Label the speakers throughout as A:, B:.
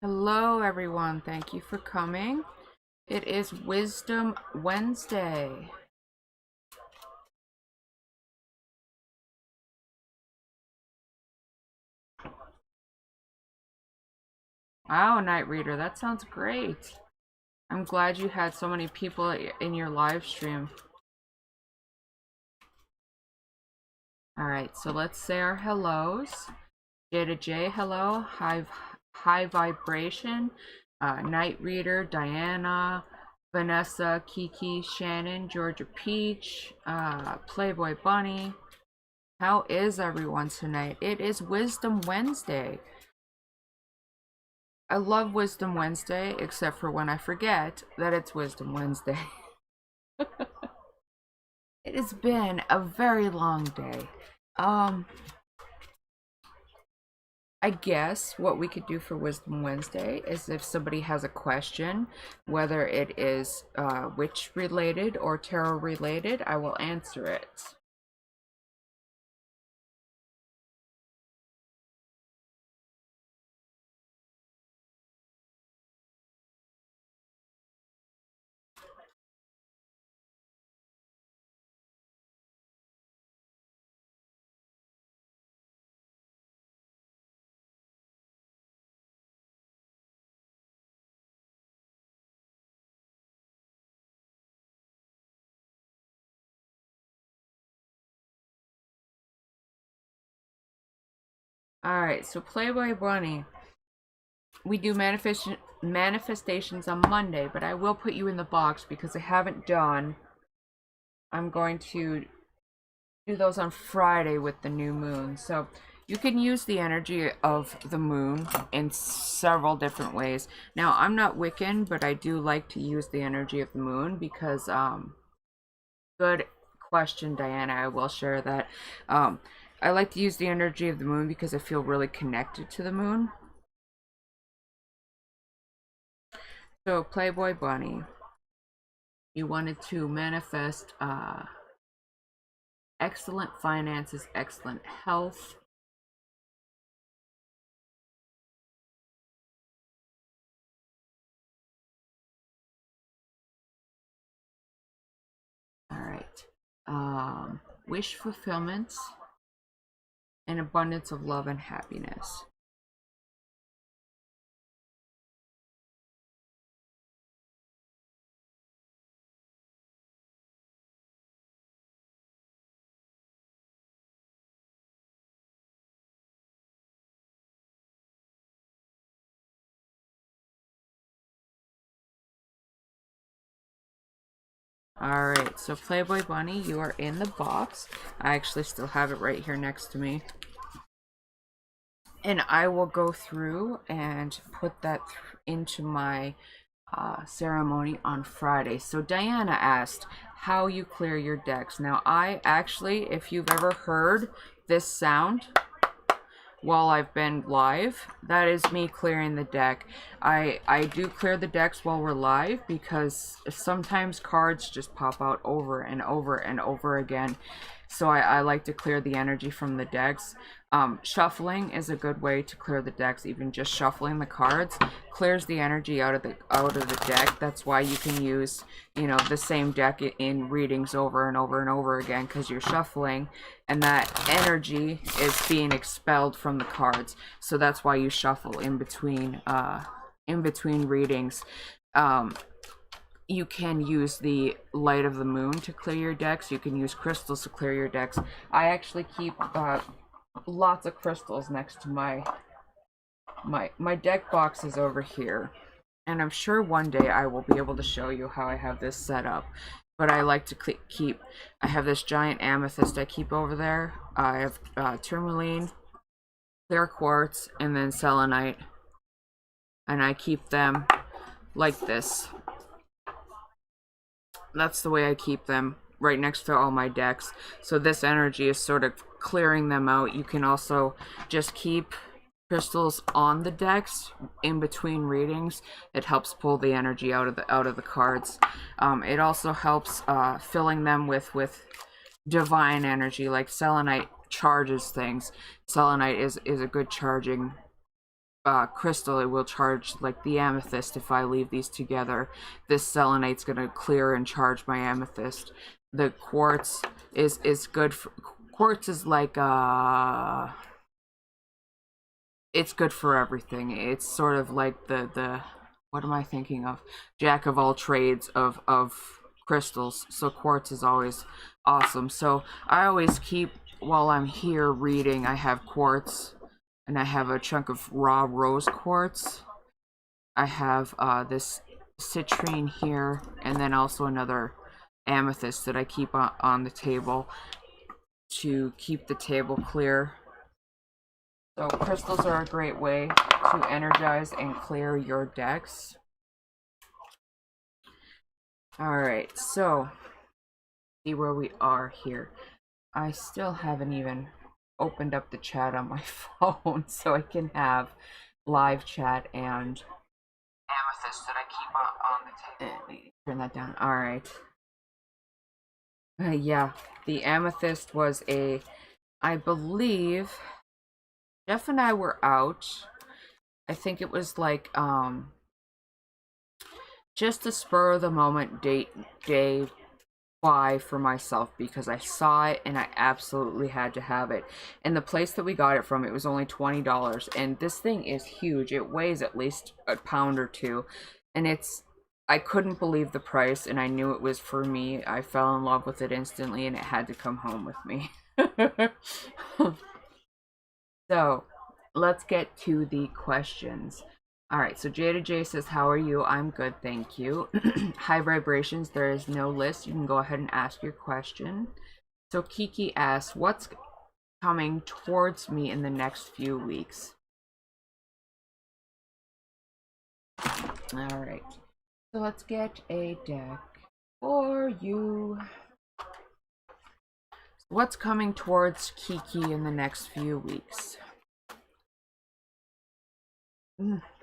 A: Hello, everyone. Thank you for coming. It is Wisdom Wednesday. Wow, Night Reader, that sounds great. I'm glad you had so many people in your live stream. All right, so let's say our hellos. Jada J, hello. High Vibration, Night Reader, Diana, Vanessa, Kiki, Shannon, Georgia Peach, Playboy Bunny. How is everyone tonight? It is Wisdom Wednesday. I love Wisdom Wednesday, except for when I forget that it's Wisdom Wednesday. It has been a very long day. I guess what we could do for Wisdom Wednesday is if somebody has a question, whether it is witch related or tarot related, I will answer it. Alright, so Playboy Bunny. We do manifestations on Monday, but I will put you in the box because I haven't done. I'm going to do those on Friday with the new moon. So you can use the energy of the moon in several different ways. Now, I'm not Wiccan, but I do like to use the energy of the moon because, good question, Diana. I will share that. I like to use the energy of the moon because I feel really connected to the moon. So, Playboy Bunny, you wanted to manifest excellent finances, excellent health. All right. Wish fulfillment and abundance of love and happiness. Alright, so Playboy Bunny, you are in the box. I actually still have it right here next to me. And I will go through and put that into my ceremony on Friday. So Diana asked how you clear your decks. Now I actually, if you've ever heard this sound while I've been live, that is me clearing the deck. I do clear the decks while we're live because sometimes cards just pop out over and over and over again. So I like to clear the energy from the decks. Shuffling is a good way to clear the decks. Even just shuffling the cards clears the energy out of the deck. That's why you can use, you know, the same deck in readings over and over and over again, because you're shuffling and that energy is being expelled from the cards. So that's why you shuffle in between readings. You can use the light of the moon to clear your decks. You can use crystals to clear your decks. I actually keep lots of crystals next to my deck boxes over here, and I'm sure one day I will be able to show you how I have this set up. But I like to keep, I have this giant amethyst I keep over there. I have tourmaline, clear quartz, and then selenite, and I keep them like this. That's the way I keep them, right next to all my decks. So this energy is sort of clearing them out. You can also just keep crystals on the decks in between readings. It helps pull the energy out of the cards. It also helps filling them with divine energy, like selenite charges things. Selenite is a good charging crystal, it will charge, like the amethyst. If I leave these together, this selenite's gonna clear and charge my amethyst. The quartz is good for, quartz is like it's good for everything. It's sort of like the what am I thinking of? Jack of all trades of crystals. So quartz is always awesome. So I always keep, while I'm here reading, I have quartz, and I have a chunk of raw rose quartz. I have this citrine here, and then also another amethyst that I keep on the table to keep the table clear. So crystals are a great way to energize and clear your decks. Alright, so see where we are here. I still haven't even opened up the chat on my phone, so I can have live chat and amethyst that I keep on the table. Turn that down. Alright. Yeah, the amethyst was I believe Jeff and I were out. I think it was like just a spur of the moment day buy for myself, because I saw it and I absolutely had to have it. And the place that we got it from, it was only $20, and this thing is huge. It weighs at least a pound or two, and I couldn't believe the price, and I knew it was for me. I fell in love with it instantly, and it had to come home with me. So let's get to the questions. All right, so Jada J says, how are you? I'm good, thank you. High vibrations, there is no list. You can go ahead and ask your question. So Kiki asks, what's coming towards me in the next few weeks? All right, so let's get a deck for you. What's coming towards Kiki in the next few weeks?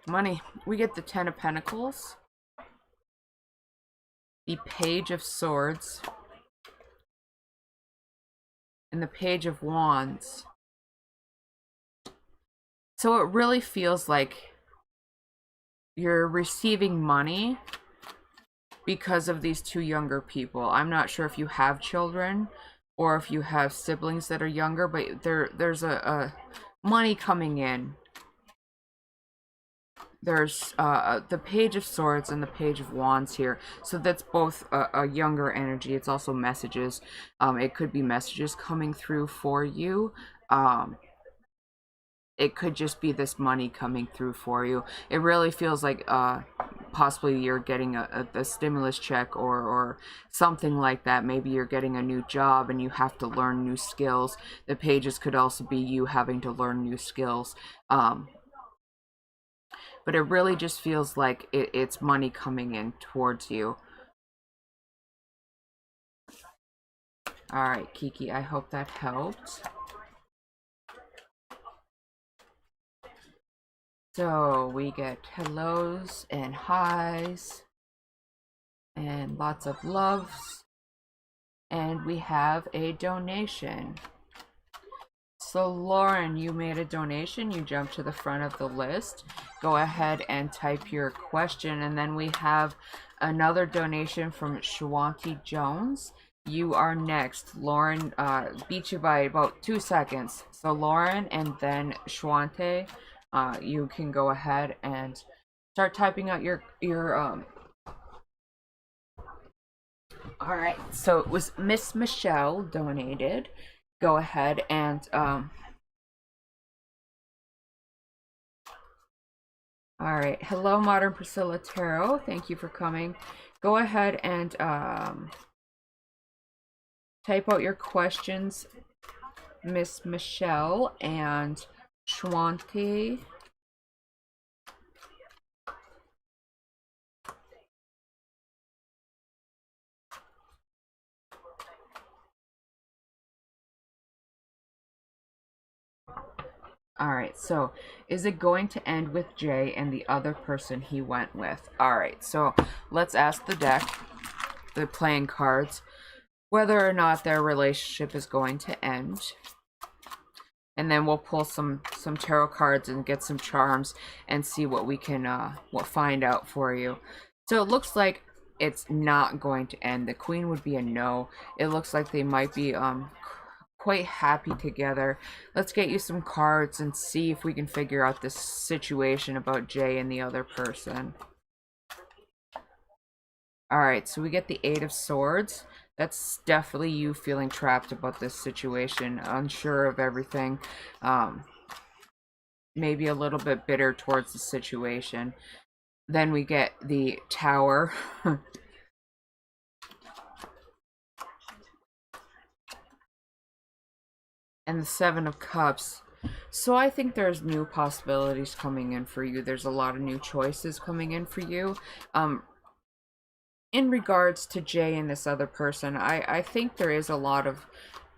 A: Money. We get the 10 of Pentacles, the Page of Swords, and the Page of Wands. So it really feels like you're receiving money because of these two younger people. I'm not sure if you have children or if you have siblings that are younger, but there's a money coming in. There's the Page of Swords and the Page of Wands here. So that's both a younger energy. It's also messages. It could be messages coming through for you. It could just be this money coming through for you. It really feels like possibly you're getting a stimulus check or something like that. Maybe you're getting a new job and you have to learn new skills. The pages could also be you having to learn new skills. But it really just feels like it's money coming in towards you. Alright, Kiki, I hope that helped. So we get hellos and highs and lots of loves. And we have a donation. So Lauren, you made a donation. You jumped to the front of the list. Go ahead and type your question. And then we have another donation from Shwanti Jones. You are next. Lauren beat you by about 2 seconds. So Lauren and then Shwante, you can go ahead and start typing out your all right, so it was Miss Michelle donated. Go ahead and all right, hello Modern Priscilla Tarot, thank you for coming. Go ahead and type out your questions, Miss Michelle and Shwanti. Alright, so is it going to end with Jay and the other person he went with? Alright, so let's ask the deck, the playing cards, whether or not their relationship is going to end. and then we'll pull some tarot cards and get some charms and see what we can find out for you. So it looks like it's not going to end. The Queen would be a no. It looks like they might be quite happy together. Let's get you some cards and see if we can figure out this situation about Jay and the other person. Alright, so we get the Eight of Swords. That's definitely you feeling trapped about this situation, unsure of everything. Maybe a little bit bitter towards the situation. Then we get the Tower. And the Seven of Cups. So I think there's new possibilities coming in for you. There's a lot of new choices coming in for you. In regards to Jay and this other person, I think there is a lot of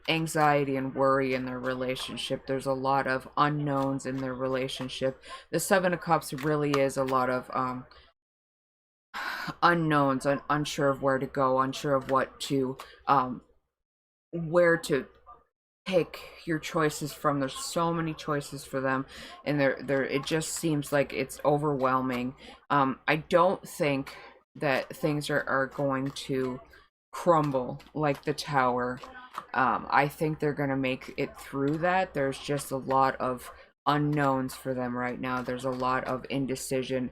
A: anxiety and worry in their relationship. There's a lot of unknowns in their relationship. The Seven of Cups really is a lot of unknowns, unsure of where to go, unsure of what to where to pick your choices from. There's so many choices for them, and it just seems like it's overwhelming. I don't think that things are going to crumble like the Tower. I think they're going to make it through that. There's just a lot of unknowns for them right now. There's a lot of indecision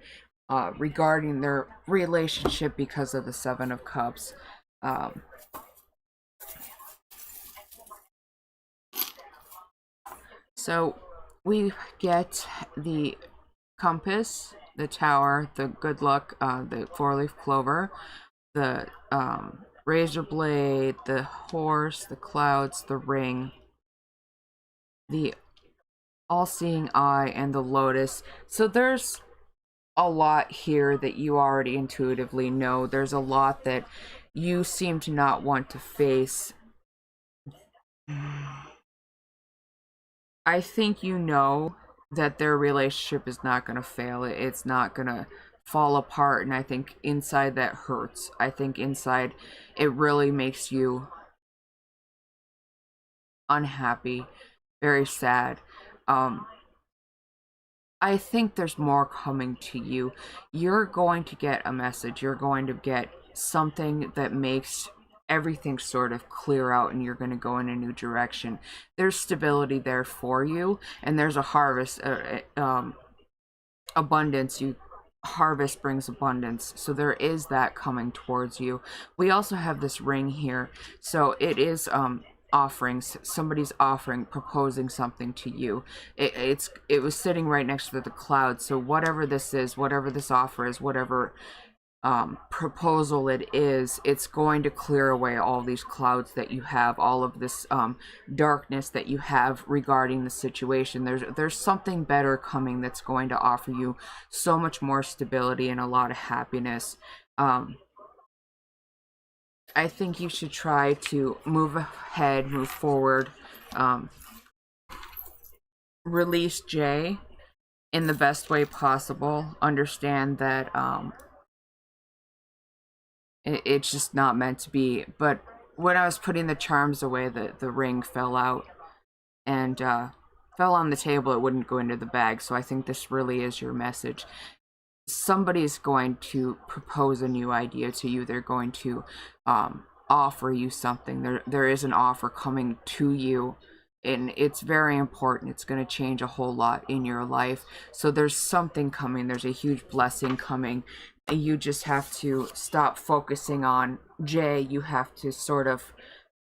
A: regarding their relationship because of the Seven of Cups. So we get the compass, the Tower, the good luck, the four-leaf clover, the razor blade, the horse, the clouds, the ring, the all-seeing eye, and the lotus. So there's a lot here that you already intuitively know. There's a lot that you seem to not want to face. I think you know that their relationship is not going to fail. It's not going to fall apart, and I think inside that hurts. I think inside it really makes you unhappy, very sad. I think there's more coming to you. You're going to get a message. You're going to get something that makes everything sort of clear out, and you're going to go in a new direction. There's stability there for you, and there's a harvest, abundance. Harvest brings abundance, so there is that coming towards you. We also have this ring here, so it is offerings. Somebody's offering, proposing something to you. It was sitting right next to the cloud. So whatever this is, whatever this offer is, whatever proposal it is, it's going to clear away all these clouds that you have, all of this darkness that you have regarding the situation. There's something better coming that's going to offer you so much more stability and a lot of happiness. I think you should try to move ahead, move forward, release Jay in the best way possible. Understand that it's just not meant to be. But when I was putting the charms away, the ring fell out and fell on the table. It wouldn't go into the bag. So I think this really is your message. Somebody's going to propose a new idea to you. They're going to offer you something. There is an offer coming to you, and it's very important. It's going to change a whole lot in your life. So there's something coming. There's a huge blessing coming. You just have to stop focusing on Jay. You have to sort of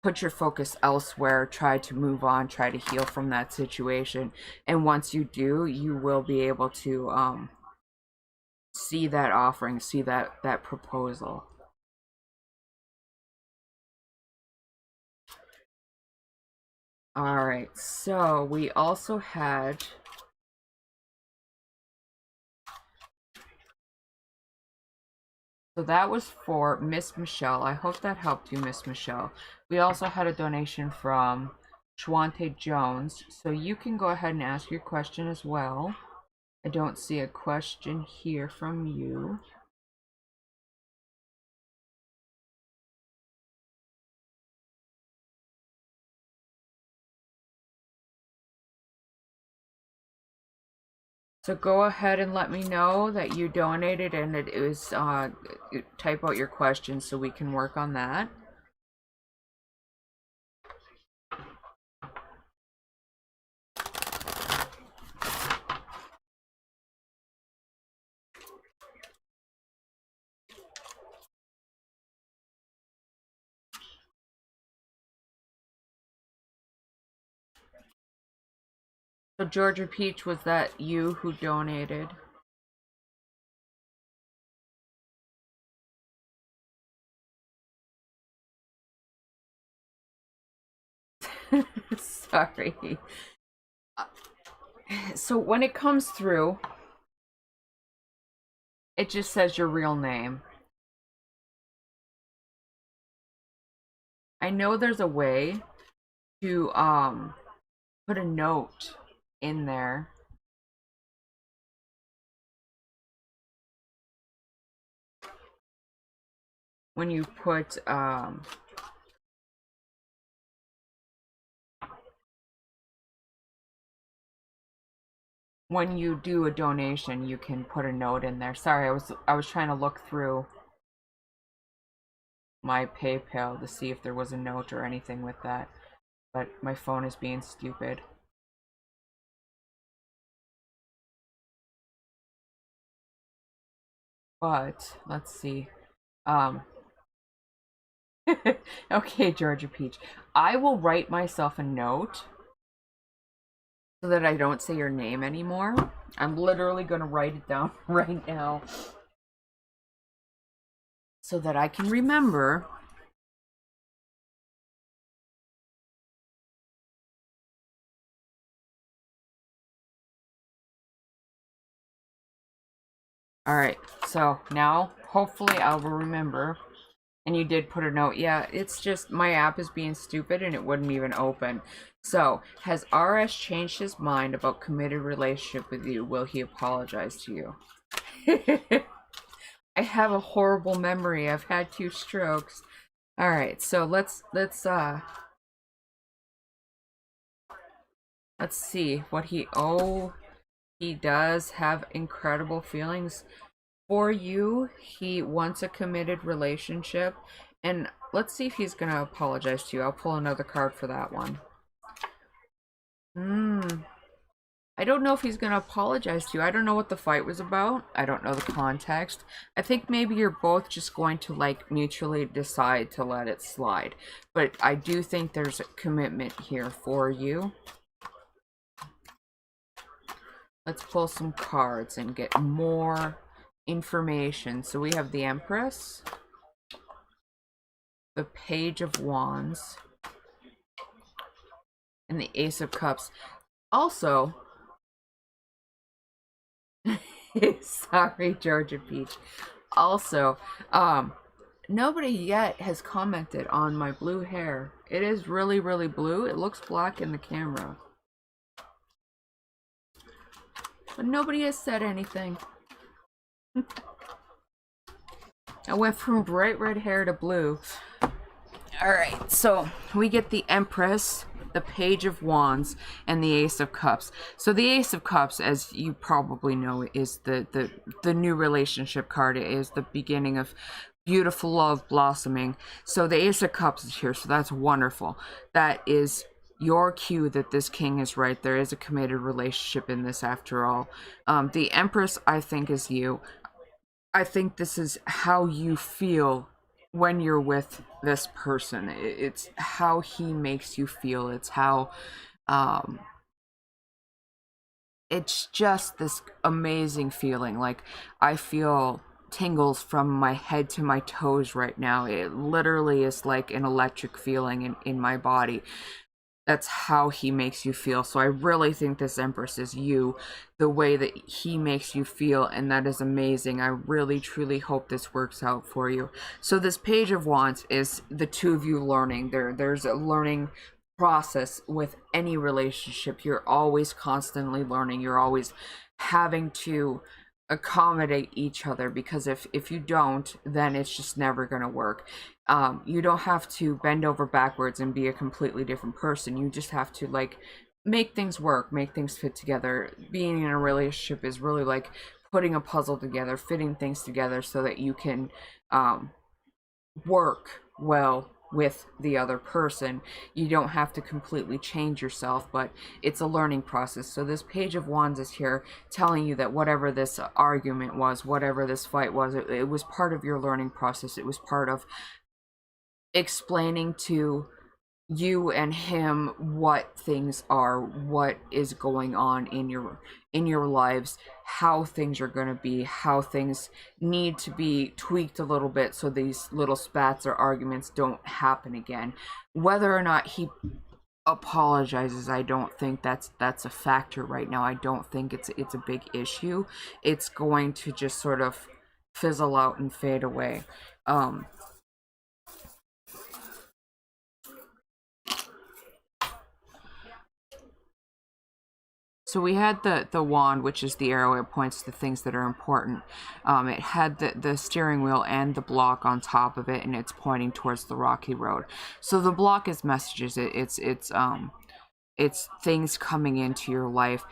A: put your focus elsewhere, try to move on, try to heal from that situation. And once you do, you will be able to see that offering, see that proposal. All right, so we also had so that was for Miss Michelle. I hope that helped you, Miss Michelle. We also had a donation from Schwante Jones, so you can go ahead and ask your question as well. I don't see a question here from you. So go ahead and let me know that you donated, and it is type out your questions so we can work on that. So Georgia Peach, was that you who donated? Sorry. So when it comes through, it just says your real name. I know there's a way to put a note in there. When you put when you do a donation, you can put a note in there. Sorry, I was trying to look through my PayPal to see if there was a note or anything with that, but my phone is being stupid. But let's see. Okay, Georgia Peach, I will write myself a note so that I don't say your name anymore. I'm literally going to write it down right now so that I can remember. Alright, so now hopefully I will remember. And you did put a note. Yeah, it's just my app is being stupid and it wouldn't even open. So, has RS changed his mind about committed relationship with you? Will he apologize to you? I have a horrible memory. I've had 2 strokes. Alright, so let's see what he he does have incredible feelings for you. He wants a committed relationship, and let's see if he's gonna apologize to you. I'll pull another card for that one. I don't know if he's gonna apologize to you. I don't know what the fight was about. I don't know the context. I think maybe you're both just going to like mutually decide to let it slide, but I do think there's a commitment here for you. Let's pull some cards and get more information. So we have the Empress, the Page of Wands, and the Ace of Cups. Also, sorry, Georgia Peach. Also, nobody yet has commented on my blue hair. It is really, really blue. It looks black in the camera, but nobody has said anything. I went from bright red hair to blue. Alright, so we get the Empress, the Page of Wands, and the Ace of Cups. So the Ace of Cups, as you probably know, is the new relationship card. It is the beginning of beautiful love blossoming. So the Ace of Cups is here, so that's wonderful. That is your cue that this king is right. There is a committed relationship in this after all. The Empress, I think, is you. I think this is how you feel when you're with this person. It's how he makes you feel. It's how it's just this amazing feeling. Like, I feel tingles from my head to my toes right now. It literally is like an electric feeling in my body. That's how he makes you feel. So I really think this Empress is you, the way that he makes you feel, and that is amazing. I really, truly hope this works out for you. So this Page of Wands is the two of you learning. There's a learning process with any relationship. You're always constantly learning. You're always having to accommodate each other, because if you don't, then it's just never going to work. You don't have to bend over backwards and be a completely different person. You just have to like make things work, make things fit together. Being in a relationship is really like putting a puzzle together, fitting things together so that you can work well with the other person. You don't have to completely change yourself, but it's a learning process. So this Page of Wands is here telling you that whatever this argument was, whatever this fight was, it was part of your learning process. It was part of explaining to you and him what things are, what is going on in your lives, how things are going to be, how things need to be tweaked a little bit so these little spats or arguments don't happen again. Whether or not he apologizes, I don't think that's a factor right now. I don't think it's a big issue. It's going to just sort of fizzle out and fade away. So we had the wand, which is the arrow. It points to things that are important. It had the steering wheel and the block on top of it, and it's pointing towards the rocky road. So the block is messages. It's things coming into your life,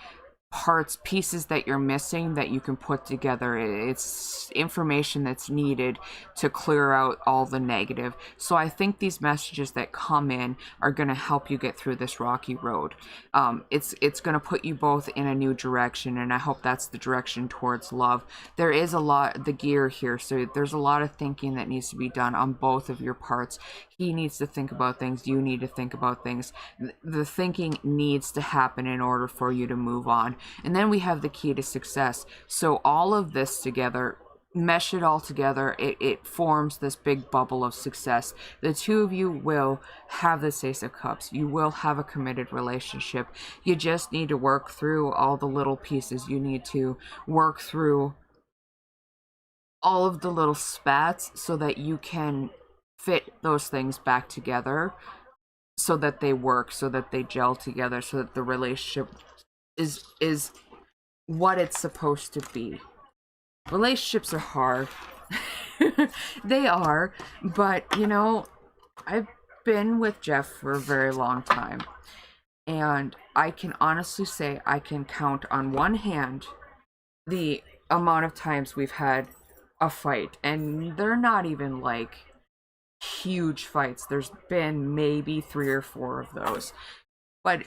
A: parts, pieces that you're missing that you can put together. It's information that's needed to clear out all the negative. So I think these messages that come in are going to help you get through this rocky road. It's going to put you both in a new direction, and I hope that's the direction towards love. There is a lot, the gear here, so there's a lot of thinking that needs to be done on both of your parts. He needs to think about things, you need to think about things. The thinking needs to happen in order for you to move on. And then we have the key to success. So all of this together, mesh it all together, it forms this big bubble of success. The two of you will have this Ace of Cups. You will have a committed relationship. You just need to work through all the little pieces. You need to work through all of the little spats so that you can fit those things back together, so that they work, so that they gel together, so that the relationship is what it's supposed to be. Relationships are hard. They are, but you know, I've been with Jeff for a very long time, and I can honestly say I can count on one hand the amount of times we've had a fight, and they're not even like huge fights. There's been maybe 3 or 4 of those, but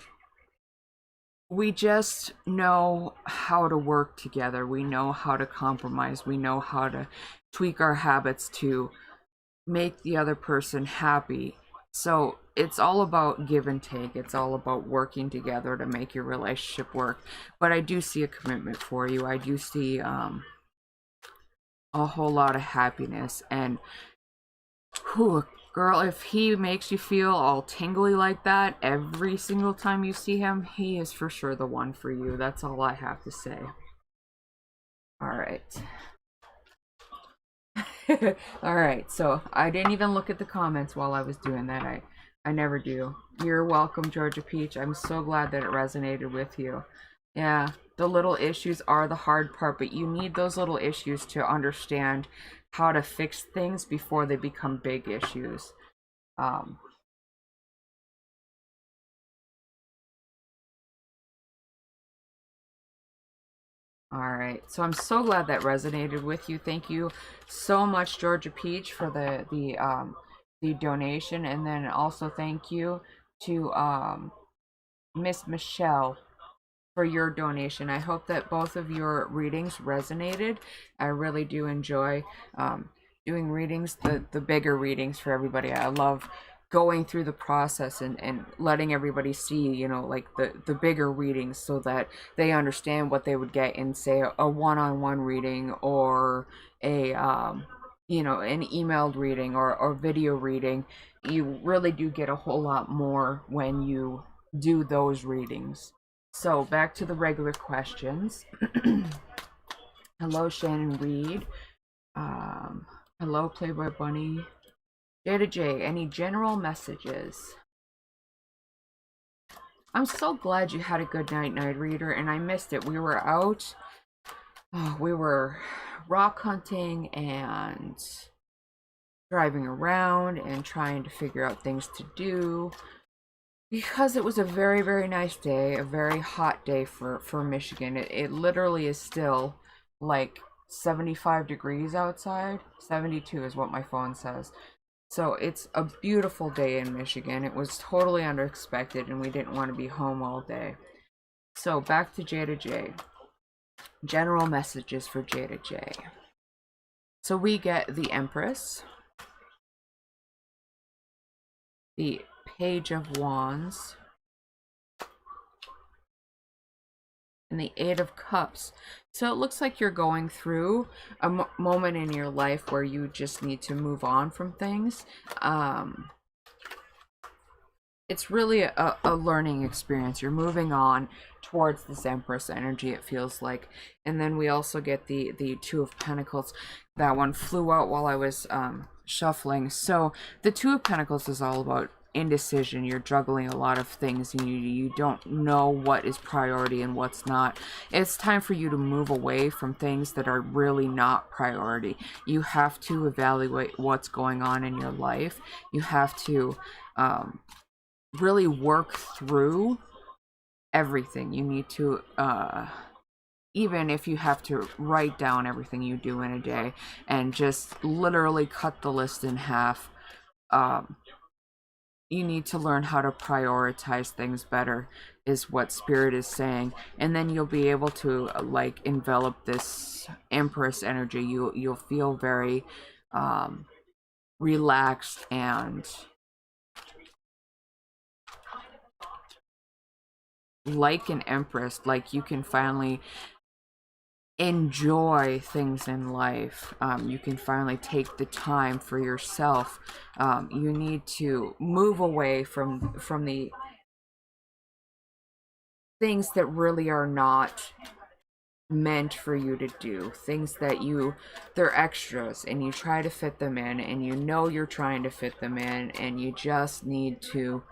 A: we just know how to work together. We know how to compromise. We know how to tweak our habits to make the other person happy. So it's all about give and take. It's all about working together to make your relationship work. But I do see a commitment for you. I do see a whole lot of happiness. And whew, girl, if he makes you feel all tingly like that every single time you see him, he is for sure the one for you. That's all I have to say. All right. All right, so I didn't even look at the comments while I was doing that. I never do. You're welcome, Georgia Peach. I'm so glad that it resonated with you. Yeah, the little issues are the hard part, but you need those little issues to understand how to fix things before they become big issues. All right, so I'm so glad that resonated with you. Thank you so much, Georgia Peach, for the donation, and then also thank you to Miss Michelle for your donation. I hope that both of your readings resonated. I really do enjoy doing readings, the bigger readings for everybody. I love going through the process and letting everybody see, you know, like the bigger readings so that they understand what they would get in, say, a one-on-one reading or a you know, an emailed reading or video reading. You really do get a whole lot more when you do those readings. So back to the regular questions. Hello, Shannon Reed. Hello, Playboy Bunny. Jada J, any general messages? I'm so glad you had a good night reader, and I missed it. We were out. We were rock hunting and driving around and trying to figure out things to do. Because it was a very, very nice day, a very hot day for Michigan. It literally is still like 75 degrees outside. 72 is what my phone says. So it's a beautiful day in Michigan. It was totally unexpected and we didn't want to be home all day. So back to Jada J. General messages for Jada J. So we get the Empress, the Page of Wands, and the Eight of Cups. So it looks like you're going through a moment in your life where you just need to move on from things. It's really a learning experience. You're moving on towards this Empress energy, it feels like. And then we also get the Two of Pentacles. That one flew out while I was shuffling. So the Two of Pentacles is all about indecision. You're juggling a lot of things and you don't know what is priority and what's not. It's time for you to move away from things that are really not priority. You have to evaluate what's going on in your life. You have to really work through everything. You need to even if you have to write down everything you do in a day and just literally cut the list in half. You need to learn how to prioritize things better, is what Spirit is saying. And then you'll be able to like envelop this Empress energy. You'll feel very relaxed and like an Empress. Like you can finally enjoy things in life. You can finally take the time for yourself. You need to move away from the things that really are not meant for you to do, things that they're extras and you try to fit them in and you know you're trying to fit them in and you just need to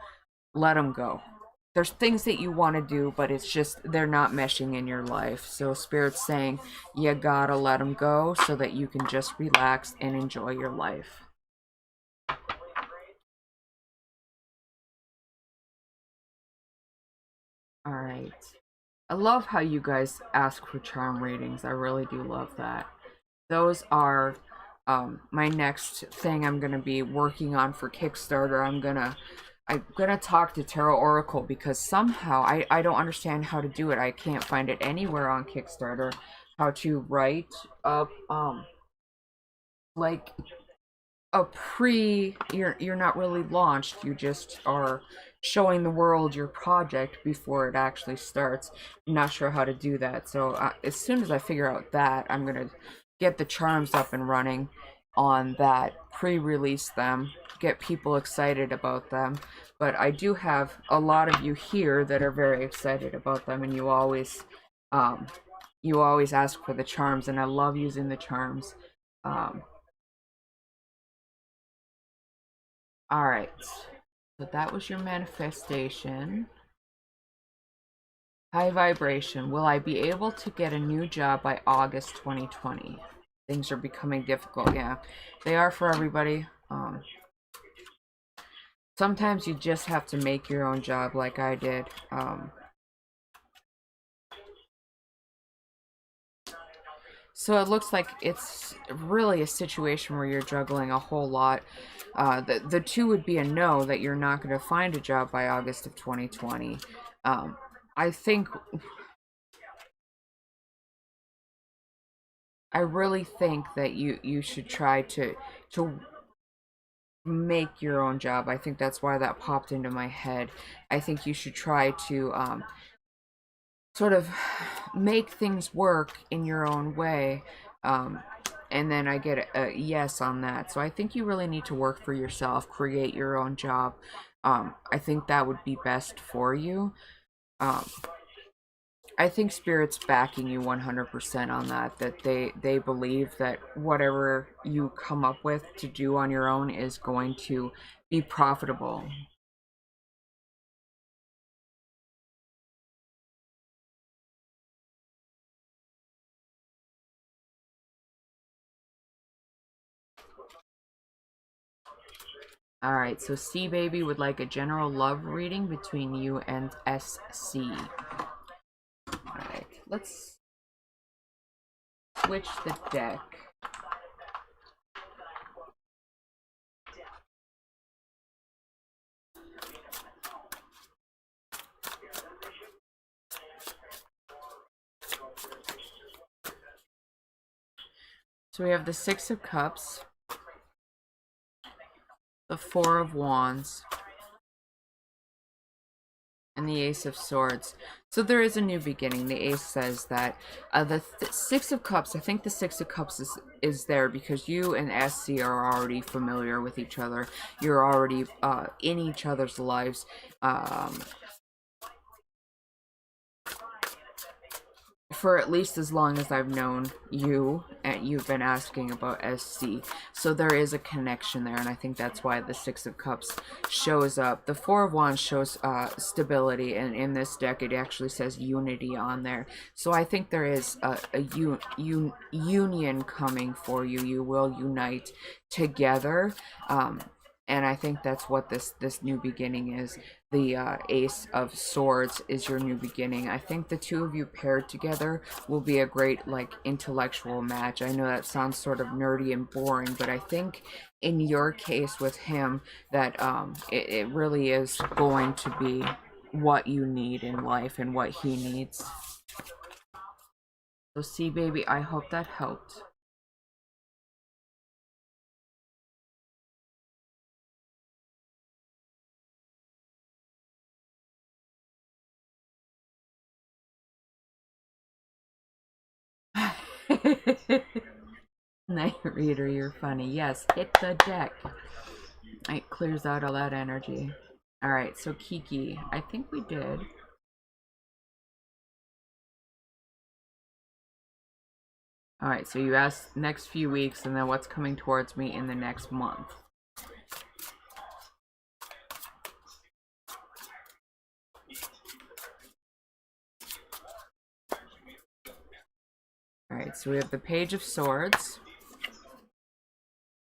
A: let them go. There's things that you want to do, but it's just they're not meshing in your life. So Spirit's saying you gotta let them go so that you can just relax and enjoy your life. All right. I love how you guys ask for charm readings. I really do love that. Those are my next thing I'm gonna be working on for Kickstarter. I'm gonna talk to Tarot Oracle because somehow I don't understand how to do it. I can't find it anywhere on Kickstarter how to write up like a you're not really launched. You just are showing the world your project before it actually starts. I'm not sure how to do that. So as soon as I figure out that, I'm gonna get the charms up and running on that, pre-release them, get people excited about them. But I do have a lot of you here that are very excited about them, and you always ask for the charms, and I love using the charms. Um, all right, so that was your manifestation. High vibration. Will I be able to get a new job by August 2020? Things are becoming difficult. Yeah, they are for everybody. Sometimes you just have to make your own job like I did. So it looks like it's really a situation where you're juggling a whole lot. The two would be a no, that you're not going to find a job by August of 2020. I think, I really think that you should try to make your own job. I think that's why that popped into my head. I think you should try to sort of make things work in your own way. And then I get a yes on that. So I think you really need to work for yourself, create your own job. I think that would be best for you. Um, I think Spirit's backing you 100% on that, that they believe that whatever you come up with to do on your own is going to be profitable. All right, so C Baby would like a general love reading between you and SC. All right, let's switch the deck. So we have the Six of Cups, the Four of Wands, and the Ace of Swords. So there is a new beginning. The Ace says that the Six of Cups, I think the Six of Cups is there because you and SC are already familiar with each other. You're already in each other's lives. For at least as long as I've known you, and you've been asking about SC. So there is a connection there, and I think that's why the Six of Cups shows up. The Four of Wands shows stability, and in this deck it actually says unity on there. So I think there is a union coming for you. You will unite together. And I think that's what this new beginning is. The Ace of Swords is your new beginning. I think the two of you paired together will be a great, like, intellectual match. I know that sounds sort of nerdy and boring, but I think in your case with him that it really is going to be what you need in life and what he needs. So see, baby, I hope that helped. Night reader, you're funny. Yes, hit the deck. It clears out all that energy. Alright, so Kiki, I think we did. Alright, so you asked next few weeks and then what's coming towards me in the next month. Alright, so we have the Page of Swords,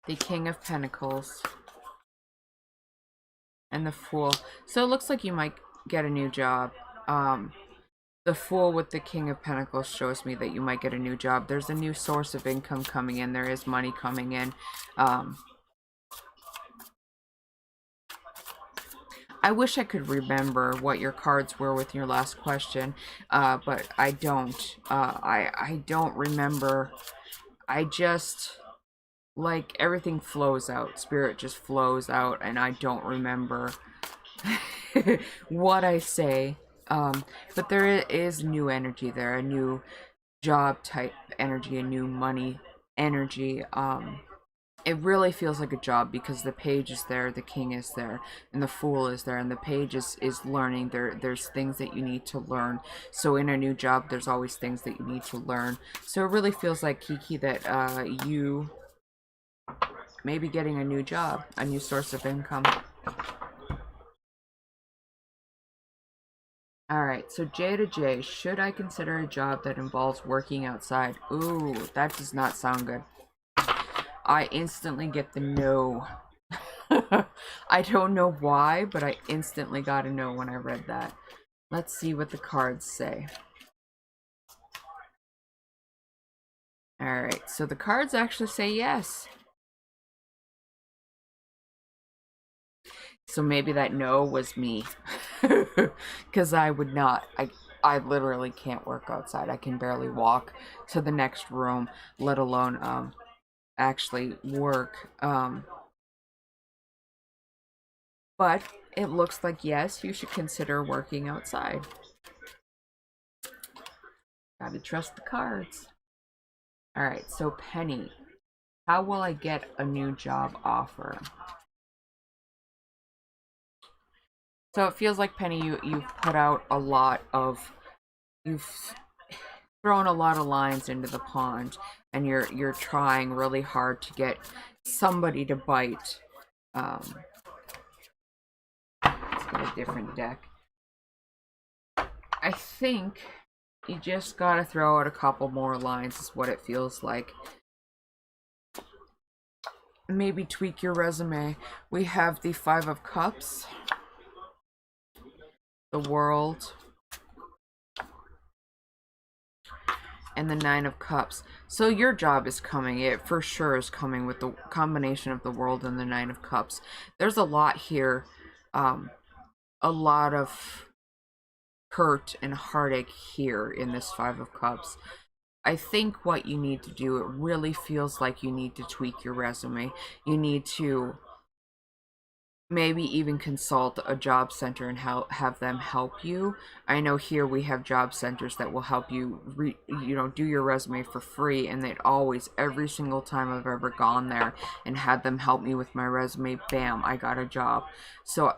A: the King of Pentacles, and the Fool. So it looks like you might get a new job. The Fool with the King of Pentacles shows me that you might get a new job. There's a new source of income coming in. There is money coming in. I wish I could remember what your cards were with your last question, but I don't. I don't remember. I just, like, everything flows out. Spirit just flows out, and I don't remember what I say. But there is new energy there, a new job type energy, a new money energy. It really feels like a job because the Page is there, the King is there, and the Fool is there, and the Page is learning. There's things that you need to learn. So in a new job, there's always things that you need to learn. So it really feels like, Kiki, that you may be getting a new job, a new source of income. Alright, so J to J, should I consider a job that involves working outside? Ooh, that does not sound good. I instantly get the no. I don't know why, but I instantly got a no when I read that. Let's see what the cards say. Alright, so the cards actually say yes. So maybe that no was me. Because I would not. I literally can't work outside. I can barely walk to the next room, let alone actually work. But it looks like, yes, you should consider working outside. Gotta trust the cards. Alright, so Penny, how will I get a new job offer? So it feels like, Penny, you've put out a lot of, you've thrown a lot of lines into the pond, and you're trying really hard to get somebody to bite. Let's get a different deck. I think you just gotta throw out a couple more lines is what it feels like. maybe tweak your resume. We have the Five of Cups, the World, and the Nine of Cups. So your job is coming. It for sure is coming with the combination of the World and the Nine of Cups. There's a lot here. A lot of hurt and heartache here in this Five of Cups. I think what you need to do, it really feels like you need to tweak your resume. You need to maybe even consult a job center and have them help you. I know here we have job centers that will help you do your resume for free, and they'd always, every single time I've ever gone there and had them help me with my resume, bam, I got a job. So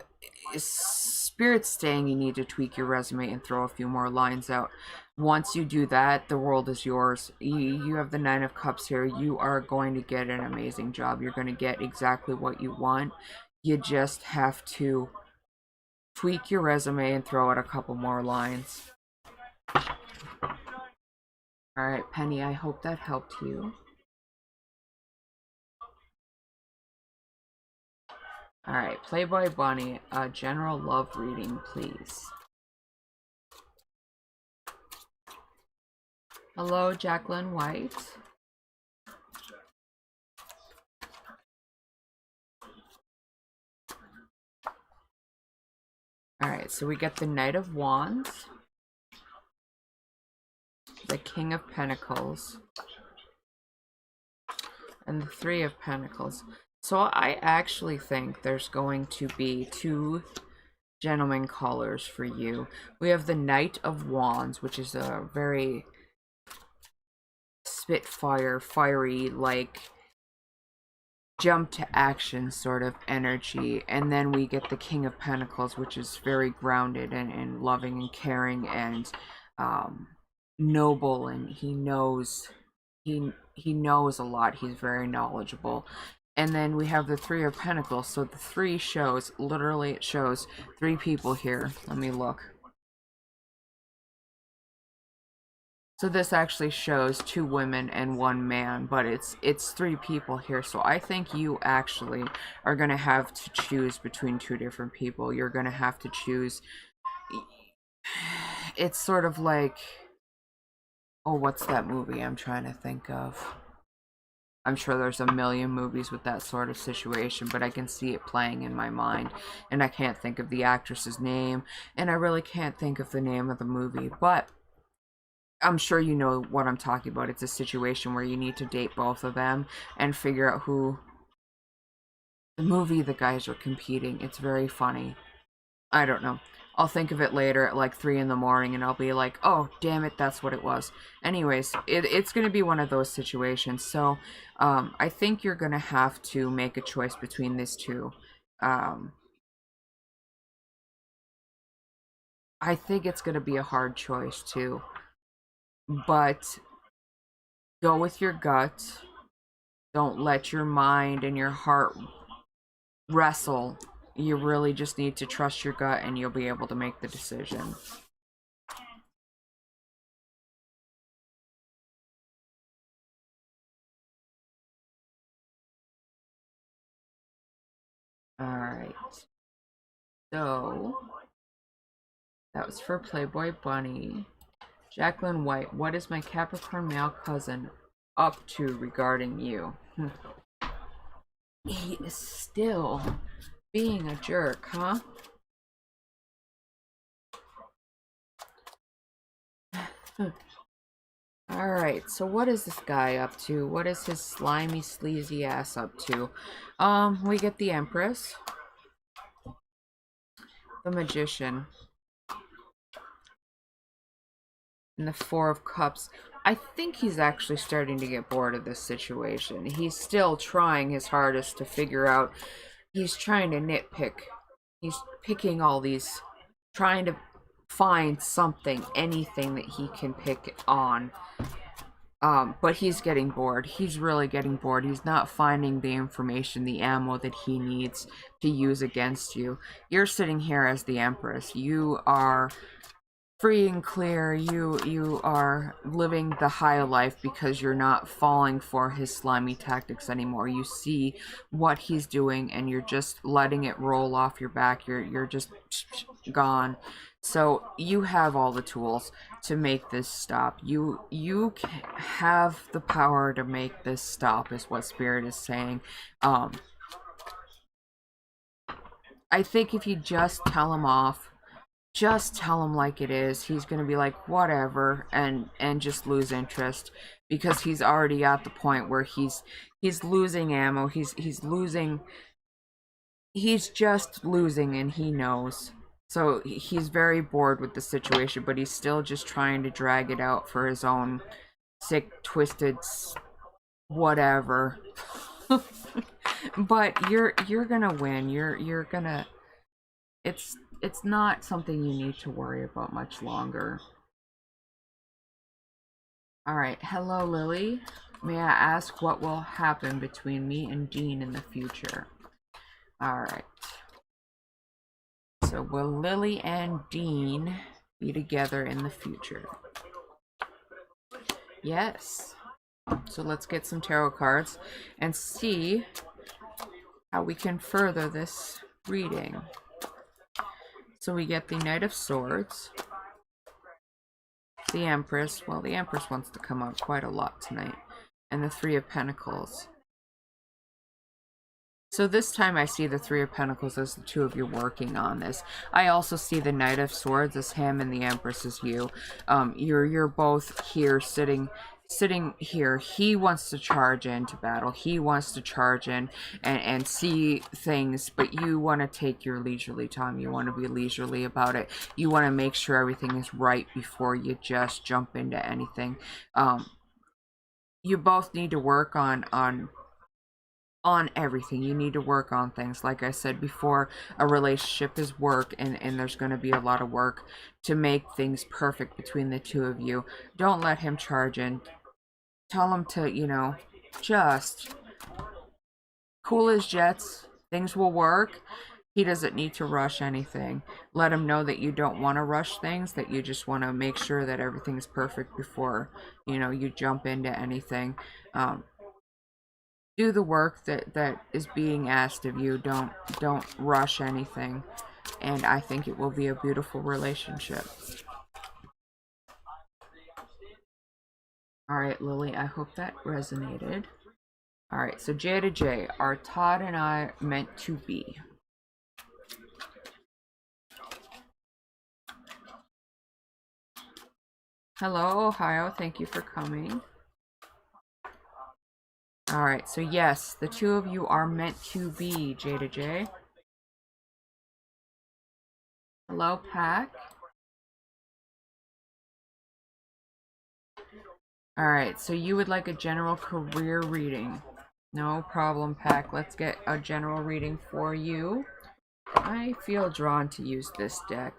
A: Spirit's saying you need to tweak your resume and throw a few more lines out. Once you do that, the world is yours. You have the Nine of Cups here. You are going to get an amazing job. You're going to get exactly what you want. You just have to tweak your resume and throw out a couple more lines. Alright, Penny, I hope that helped you. Alright, Playboy Bunny, a general love reading, please. Hello, Jacqueline White. Alright, so we get the Knight of Wands, the King of Pentacles, and the Three of Pentacles. So I actually think there's going to be two gentleman callers for you. We have the Knight of Wands, which is a very spitfire, fiery, like jump to action sort of energy. And then we get the King of Pentacles, which is very grounded and loving and caring and noble, and he knows a lot. He's very knowledgeable. And then we have the Three of Pentacles. So the three shows, literally it shows three people here. Let me look. So this actually shows two women and one man, but it's three people here. So I think you actually are going to have to choose between two different people. You're going to have to choose. It's sort of like, oh, what's that movie I'm trying to think of? I'm sure there's a million movies with that sort of situation, but I can see it playing in my mind, and I can't think of the actress's name, and I really can't think of the name of the movie, but I'm sure you know what I'm talking about. It's a situation where you need to date both of them and figure out who the movie the guys are competing. It's very funny. I don't know. I'll think of it later at like 3 in the morning and I'll be like, oh, damn it, that's what it was. Anyways, it's going to be one of those situations. So I think you're going to have to make a choice between these two. I think it's going to be a hard choice too. But go with your gut. Don't let your mind and your heart wrestle. You really just need to trust your gut and you'll be able to make the decision. Alright. So, that was for Playboy Bunny. Jacqueline White, what is my Capricorn male cousin up to regarding you? He is still being a jerk, huh? Alright, so what is this guy up to? What is his slimy, sleazy ass up to? We get the Empress, the Magician, and the Four of Cups. I think he's actually starting to get bored of this situation. He's still trying his hardest to figure out. He's trying to nitpick. He's picking all these, trying to find something, anything that he can pick on. But he's getting bored. He's really getting bored. He's not finding the information, the ammo that he needs to use against you. You're sitting here as the Empress. You are free and clear. You are living the high life because you're not falling for his slimy tactics anymore. You see what he's doing and you're just letting it roll off your back. You're just gone. So you have all the tools to make this stop. You have the power to make this stop, is what Spirit is saying. I think if you just tell him off, just tell him like it is, he's gonna be like whatever, and just lose interest, because he's already at the point where he's losing ammo. He's just losing, and he knows. So he's very bored with the situation, but he's still just trying to drag it out for his own sick, twisted, whatever. But you're gonna win. You're gonna. It's not something you need to worry about much longer. Alright, hello Lily. May I ask what will happen between me and Dean in the future? Alright. So will Lily and Dean be together in the future? Yes. So let's get some tarot cards and see how we can further this reading. So we get the Knight of Swords, the Empress. Well, the Empress wants to come out quite a lot tonight. And the Three of Pentacles. So this time I see the Three of Pentacles as the two of you working on this. I also see the Knight of Swords as him and the Empress as you. You're both here sitting here. He wants to charge into battle. He wants to charge in and see things, but you want to take your leisurely time. You want to be leisurely about it. You want to make sure everything is right before you just jump into anything. You both need to work on everything. You need to work on things. Like I said before, a relationship is work, and there's going to be a lot of work to make things perfect between the two of you. Don't let him charge in. Tell him to, you know, just cool his jets. Things will work. He doesn't need to rush anything. Let him know that you don't want to rush things, that you just want to make sure that everything's perfect before, you know, you jump into anything. Do the work that is being asked of you. Don't rush anything, and I think it will be a beautiful relationship. All right, Lily, I hope that resonated. All right, so J to J, are Todd and I meant to be? Hello, Ohio, thank you for coming. All right, so yes, the two of you are meant to be, J to J. Hello, Pack. All right, so you would like a general career reading. No problem, Pack. Let's get a general reading for you. I feel drawn to use this deck.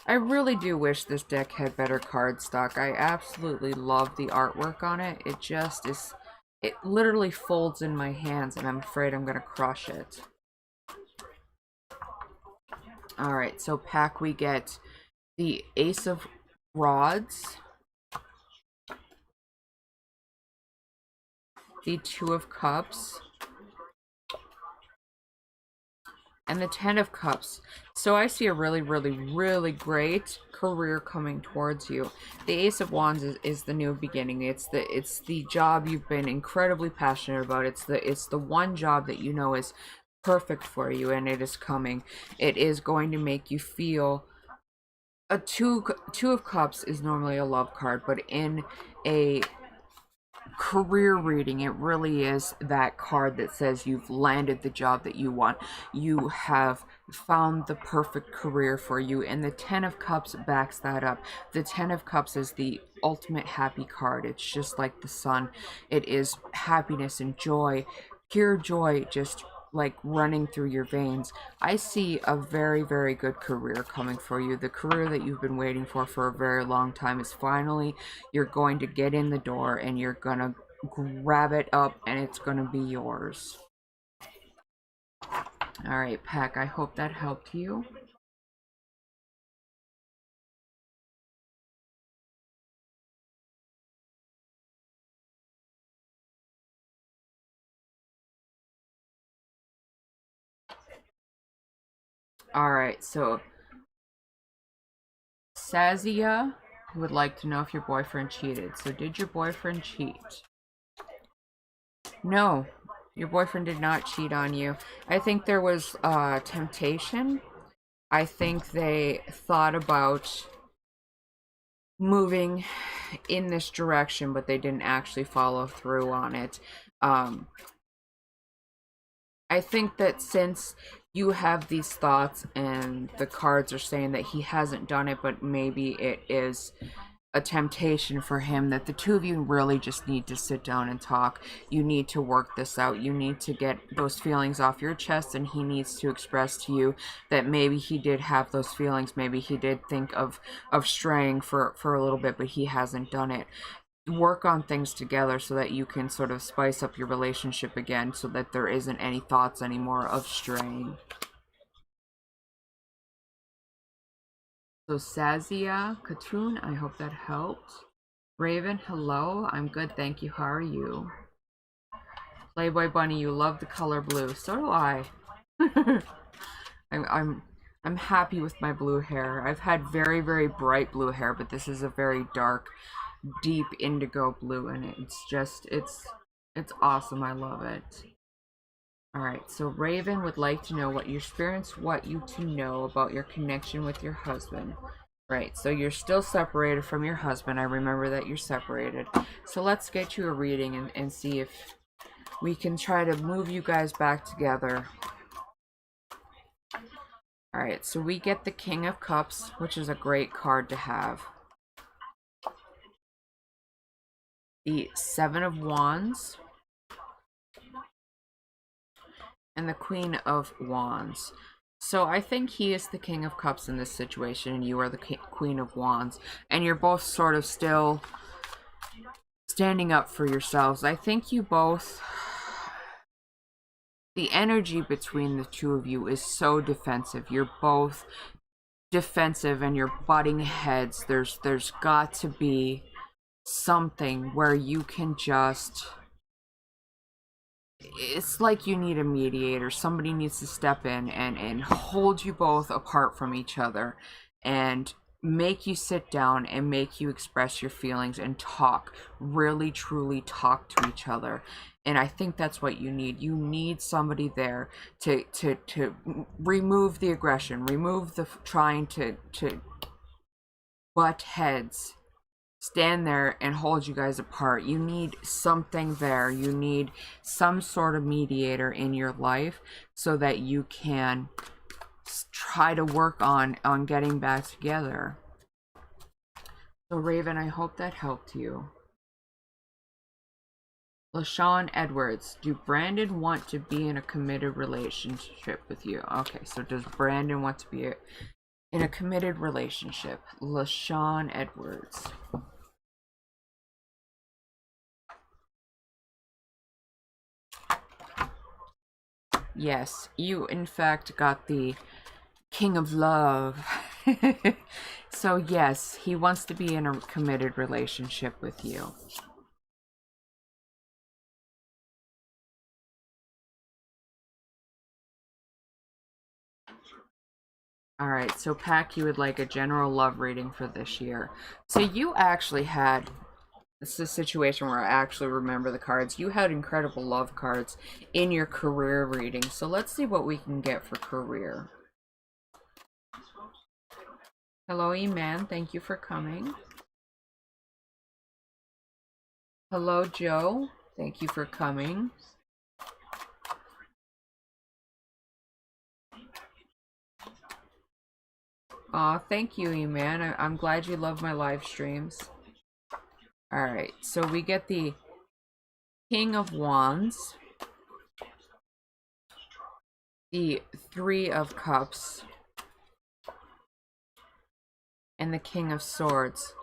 A: I really do wish this deck had better card stock. I absolutely love the artwork on it. It just is... It literally folds in my hands, and I'm afraid I'm going to crush it. Alright, so Pack, we get the Ace of Rods, the Two of Cups, and the Ten of Cups. So I see a really, really, really great career coming towards you. The Ace of Wands is the new beginning. It's the job you've been incredibly passionate about. It's the one job that you know is perfect for you, and it is coming. It is going to make you feel... A two of Cups is normally a love card, but in a career reading, it really is that card that says you've landed the job that you want. You have found the perfect career for you, and the Ten of Cups backs that up. The Ten of Cups is the ultimate happy card. It's just like the sun. It is happiness and joy, pure joy, just like running through your veins. I see a very, very good career coming for you. The career that you've been waiting for a very long time is finally, you're going to get in the door, and you're gonna grab it up, and it's gonna be yours. Alright, Pack, I hope that helped you. All right, so Sazia would like to know if your boyfriend cheated. So did your boyfriend cheat? No, your boyfriend did not cheat on you. I think there was temptation. I think they thought about moving in this direction, but they didn't actually follow through on it. I think that since you have these thoughts and the cards are saying that he hasn't done it, but maybe it is a temptation for him, that the two of you really just need to sit down and talk. You need to work this out. You need to get those feelings off your chest, and he needs to express to you that maybe he did have those feelings. Maybe he did think of straying for a little bit, but he hasn't done it. Work on things together so that you can sort of spice up your relationship again, so that there isn't any thoughts anymore of straying. So Sazia Katoon, I hope that helped. Raven, hello. I'm good, thank you. How are you? Playboy Bunny, you love the color blue. So do I. I'm happy with my blue hair. I've had very, very bright blue hair, but this is a very dark, deep indigo blue, and it's awesome. I love it. Alright, so Raven would like to know what your spirits want you to know about your connection with your husband. Right, so you're still separated from your husband. I remember that you're separated. So let's get you a reading and see if we can try to move you guys back together. Alright, so we get the King of Cups, which is a great card to have. The Seven of Wands. And the Queen of Wands. So I think he is the King of Cups in this situation, and you are the Queen of Wands. And you're both sort of still standing up for yourselves. I think you both... The energy between the two of you is so defensive. You're both defensive and you're butting heads. There's got to be something where you can just... It's like you need a mediator. Somebody needs to step in and hold you both apart from each other and make you sit down and make you express your feelings and talk, really truly talk to each other. And I think that's what you need. You need somebody there to remove the aggression, remove the trying to butt heads. Stand there and hold you guys apart. You need something there. You need some sort of mediator in your life so that you can try to work on getting back together. So Raven, I hope that helped you. LaShawn Edwards, do Brandon want to be in a committed relationship with you? Okay, so does Brandon want to be in a committed relationship? LaShawn Edwards. Yes, you in fact got the King of Love. So yes, he wants to be in a committed relationship with you. Alright, so Pac, you would like a general love reading for this year. So you actually had... This is a situation where I actually remember the cards. You had incredible love cards in your career reading. So let's see what we can get for career. Hello, E-Man. Thank you for coming. Hello, Joe. Thank you for coming. Aw, thank you, E-Man. I'm glad you love my live streams. Alright, so we get the King of Wands, the Three of Cups, and the King of Swords.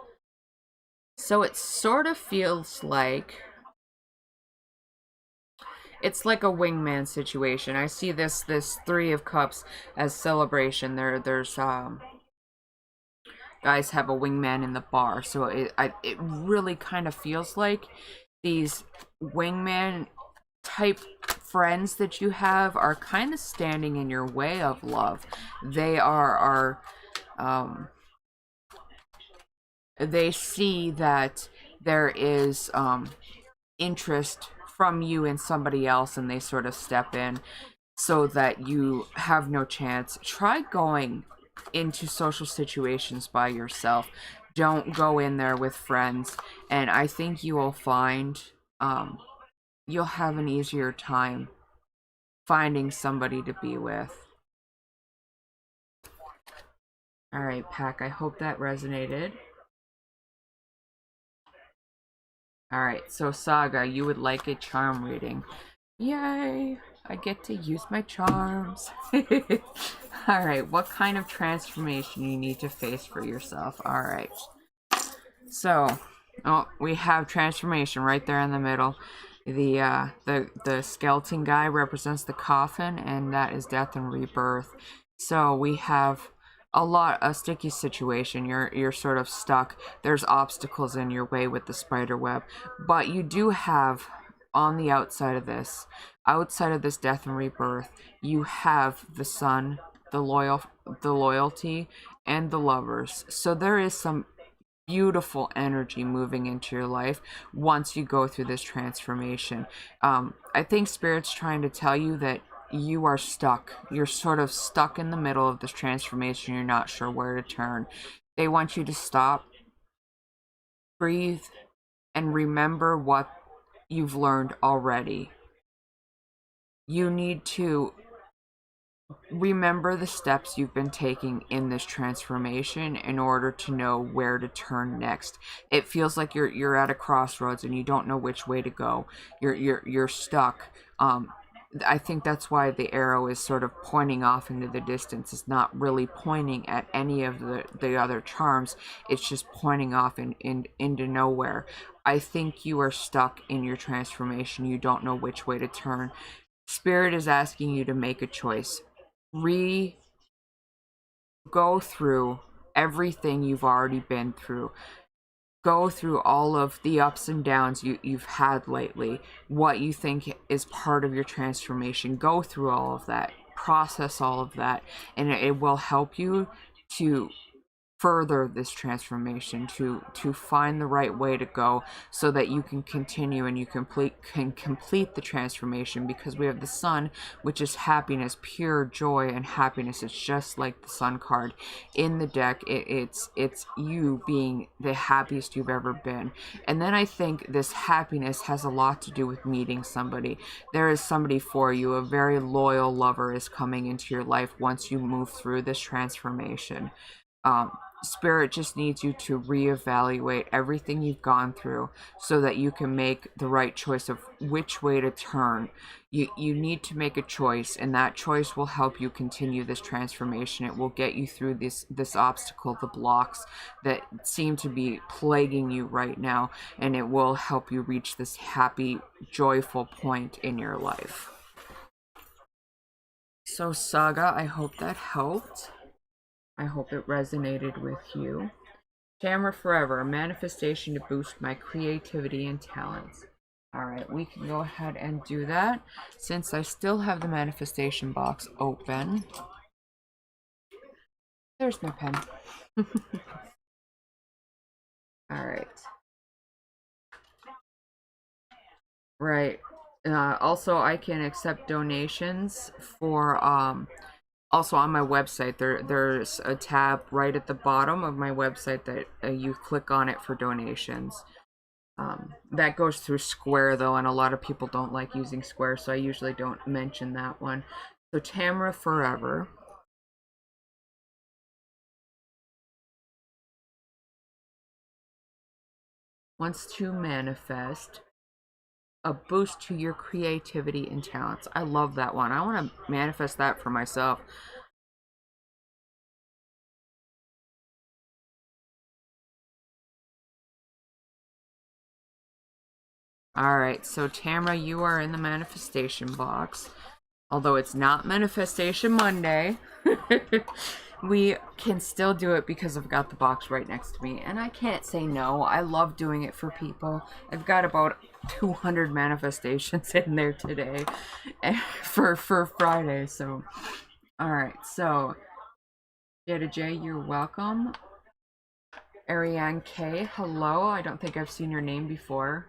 A: So it sort of feels like... It's like a wingman situation. I see this Three of Cups as celebration. There's guys have a wingman in the bar, so it really kind of feels like these wingman type friends that you have are kind of standing in your way of love. They they see that there is interest from you in somebody else, and they sort of step in so that you have no chance. Try going into social situations by yourself. Don't go in there with friends, and I think you will find you'll have an easier time finding somebody to be with. All right, Pack, I hope that resonated. All right, so Saga, you would like a charm reading. Yay, I get to use my charms. All right, what kind of transformation you need to face for yourself? All right. So, oh, we have transformation right there in the middle. The skeleton guy represents the coffin, and that is death and rebirth. So we have a sticky situation. You're sort of stuck. There's obstacles in your way with the spider web, but you do have on the outside of this death and rebirth, you have the sun, the loyalty, and the lovers. So there is some beautiful energy moving into your life once you go through this transformation. I think Spirit's trying to tell you that you are stuck. You're sort of stuck in the middle of this transformation. You're not sure where to turn. They want you to stop, breathe, and remember what you've learned already. You need to remember the steps you've been taking in this transformation in order to know where to turn next. It feels like you're at a crossroads and you don't know which way to go. You're stuck. I think that's why the arrow is sort of pointing off into the distance. It's not really pointing at any of the other charms. It's just pointing off into nowhere. I think you are stuck in your transformation. You don't know which way to turn. Spirit is asking you to make a choice. Go through everything you've already been through. Go through all of the ups and downs you've had lately, what you think is part of your transformation. Go through all of that, process all of that, and it will help you to further this transformation, to find the right way to go so that you can continue and you can complete the transformation, because we have the sun, which is happiness, pure joy and happiness. It's just like the sun card in the deck. It's you being the happiest you've ever been. And then I think this happiness has a lot to do with meeting somebody. There is somebody for you. A very loyal lover is coming into your life once you move through this transformation. Spirit just needs you to reevaluate everything you've gone through so that you can make the right choice of which way to turn. You need to make a choice, and that choice will help you continue this transformation. It will get you through this obstacle, the blocks that seem to be plaguing you right now, and it will help you reach this happy, joyful point in your life. So Saga, I hope that helped. I hope it resonated with you. Tamara Forever, a manifestation to boost my creativity and talents. Alright, we can go ahead and do that. Since I still have the manifestation box open. There's my pen. Alright. Right. Also, I can accept donations for also on my website. There's a tab right at the bottom of my website that you click on it for donations. That goes through Square though, and a lot of people don't like using Square, so I usually don't mention that one. So Tamara Forever. Wants to manifest a boost to your creativity and talents. I love that one. I want to manifest that for myself. Alright, so Tamara, you are in the manifestation box. Although it's not Manifestation Monday. We can still do it because I've got the box right next to me, and I can't say no. I love doing it for people. I've got about 200 manifestations in there today for Friday. So, all right. So, Jada J, you're welcome. Ariane K, hello. I don't think I've seen your name before.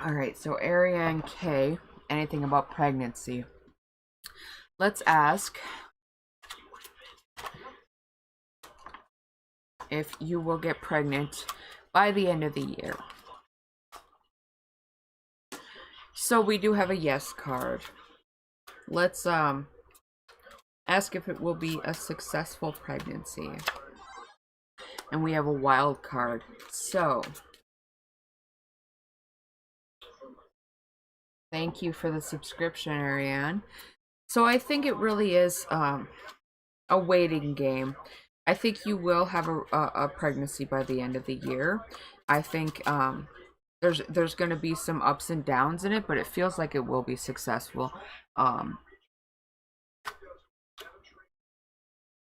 A: All right. So, Ariane K, anything about pregnancy? Let's ask if you will get pregnant by the end of the year. So we do have a yes card. Let's ask if it will be a successful pregnancy. And we have a wild card. So thank you for the subscription, Ariane. So I think it really is a waiting game. I think you will have a pregnancy by the end of the year. I think there's going to be some ups and downs in it, but it feels like it will be successful.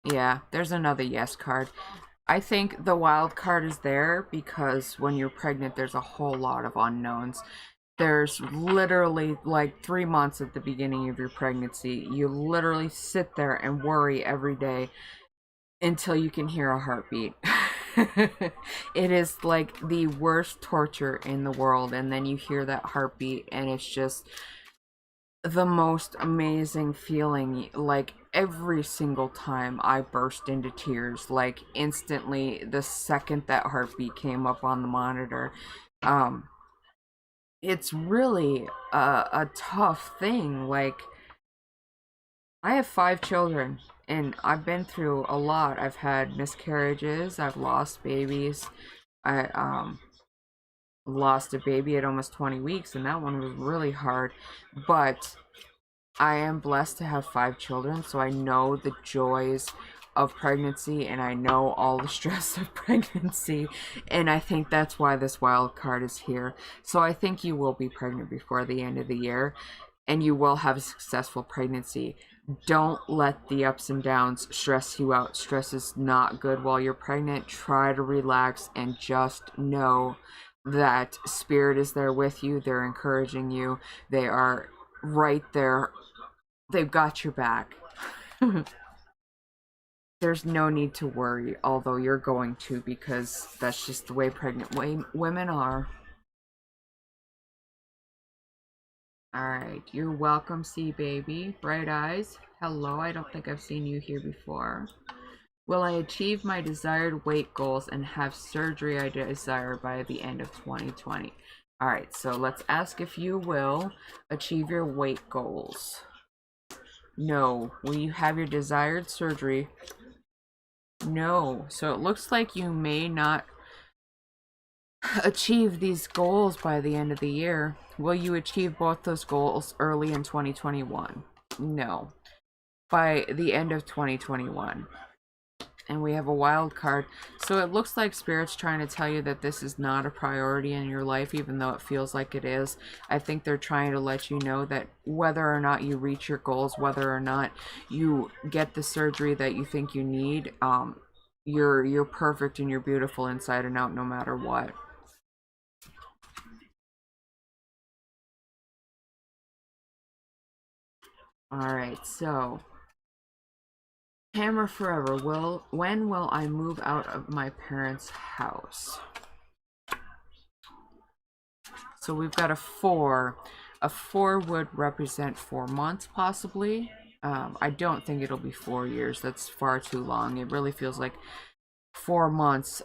A: Yeah, there's another yes card. I think the wild card is there because when you're pregnant, there's a whole lot of unknowns. There's literally like 3 months at the beginning of your pregnancy. You literally sit there and worry every day until you can hear a heartbeat. It is like the worst torture in the world, and then you hear that heartbeat and it's just the most amazing feeling. Like every single time I burst into tears, like instantly the second that heartbeat came up on the monitor. It's really a tough thing. Like, I have 5 children and I've been through a lot. I've had miscarriages, I've lost babies. I lost a baby at almost 20 weeks, and that one was really hard. But I am blessed to have 5 children, so I know the joys of pregnancy and I know all the stress of pregnancy, and I think that's why this wild card is here. So I think you will be pregnant before the end of the year and you will have a successful pregnancy. Don't let the ups and downs stress you out. Stress is not good while you're pregnant. Try to relax and just know that Spirit is there with you. They're encouraging you. They are right there. They've got your back. There's no need to worry, although you're going to, because that's just the way pregnant women are. Alright, you're welcome, Sea Baby. Bright Eyes, hello, I don't think I've seen you here before. Will I achieve my desired weight goals and have surgery I desire by the end of 2020? Alright, so let's ask if you will achieve your weight goals. No. Will you have your desired surgery? No. So it looks like you may not achieve these goals by the end of the year. Will you achieve both those goals early in 2021? No. By the end of 2021. And we have a wild card. So it looks like Spirit's trying to tell you that this is not a priority in your life, even though it feels like it is. I think they're trying to let you know that whether or not you reach your goals, whether or not you get the surgery that you think you need, you're perfect and you're beautiful inside and out no matter what. Alright, so Hammer Forever, when will I move out of my parents' house? So we've got a 4. A 4 would represent 4 months, possibly. I don't think it'll be 4 years. That's far too long. It really feels like 4 months.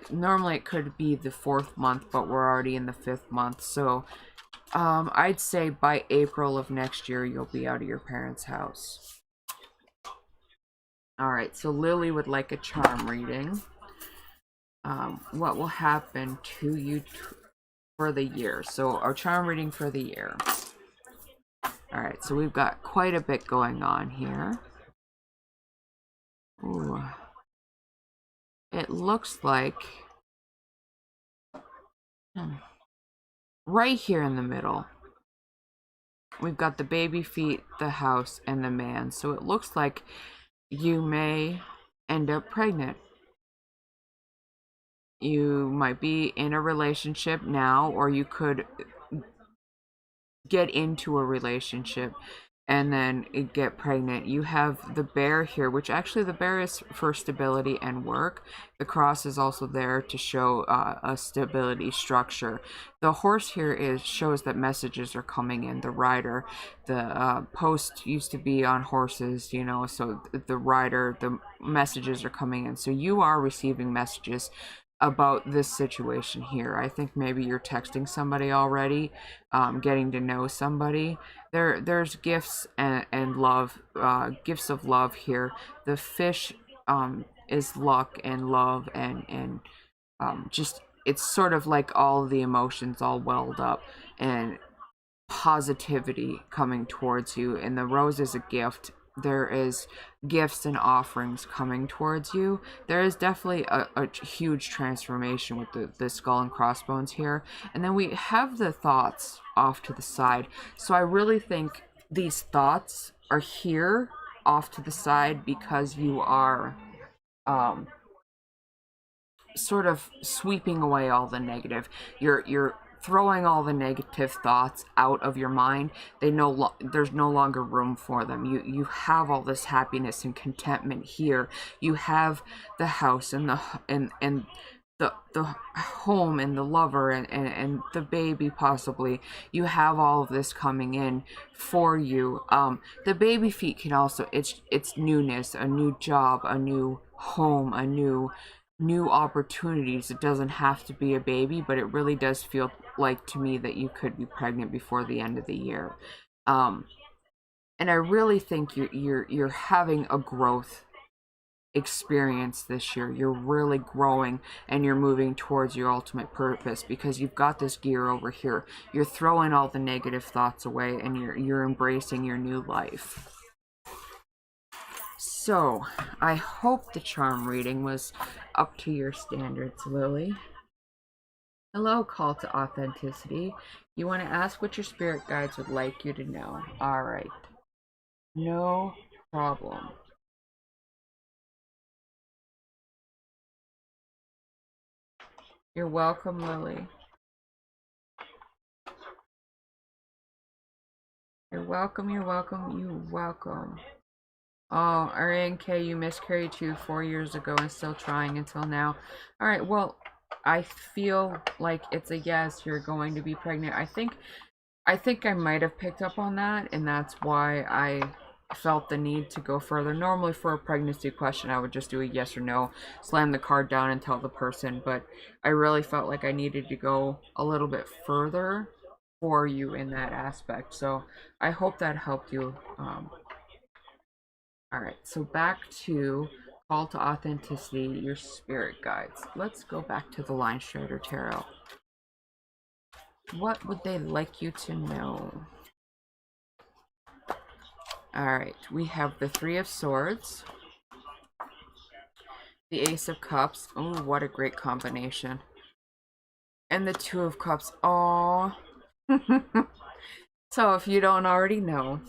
A: Normally it could be the 4th month, but we're already in the 5th month. So I'd say by April of next year, you'll be out of your parents' house. Alright, so Lily would like a charm reading. What will happen to you for the year? So our charm reading for the year. Alright, so we've got quite a bit going on here. Ooh. It looks like right here in the middle, we've got the baby feet, the house, and the man. So it looks like you may end up pregnant. You might be in a relationship now, or you could get into a relationship and then get pregnant. You have the bear here, which actually the bear is for stability and work. The cross is also there to show a stability structure. The horse here shows that messages are coming in. The rider, the post used to be on horses, you know, so the rider, the messages are coming in. So you are receiving messages about this situation here. I think maybe you're texting somebody already, getting to know somebody. There's gifts and love, gifts of love here. The fish is luck and love and just, it's sort of like all the emotions all welled up and positivity coming towards you. And the rose is a gift. There is gifts and offerings coming towards you. There is definitely a huge transformation with the skull and crossbones here. And then we have the thoughts off to the side. So I really think these thoughts are here off to the side because you are sort of sweeping away all the negative. You're throwing all the negative thoughts out of your mind. There's no longer room for them. You have all this happiness and contentment here. You have the house and the home and the lover and the baby possibly. You have all of this coming in for you. The baby feet can also, it's newness, a new job, a new home, a new opportunities. It doesn't have to be a baby, but it really does feel like to me that you could be pregnant before the end of the year. And I really think you're having a growth experience this year. You're really growing and you're moving towards your ultimate purpose because you've got this gear over here. You're throwing all the negative thoughts away and you're embracing your new life. So, I hope the charm reading was up to your standards, Lily. Hello, call to authenticity. You want to ask what your spirit guides would like you to know. All right. No problem. You're welcome, Lily. You're welcome, you're welcome, you're welcome. Oh, RNK, you miscarried 4 years ago and still trying until now. All right, well, I feel like it's a yes, you're going to be pregnant. I think I might have picked up on that, and that's why I felt the need to go further. Normally for a pregnancy question, I would just do a yes or no, slam the card down and tell the person, but I really felt like I needed to go a little bit further for you in that aspect. So I hope that helped you. All right, so back to call to authenticity, your spirit guides. Let's go back to the Line Strider Tarot. What would they like you to know? All right, we have the Three of Swords, the Ace of Cups. Oh, what a great combination. And the Two of Cups. Oh. So if you don't already know,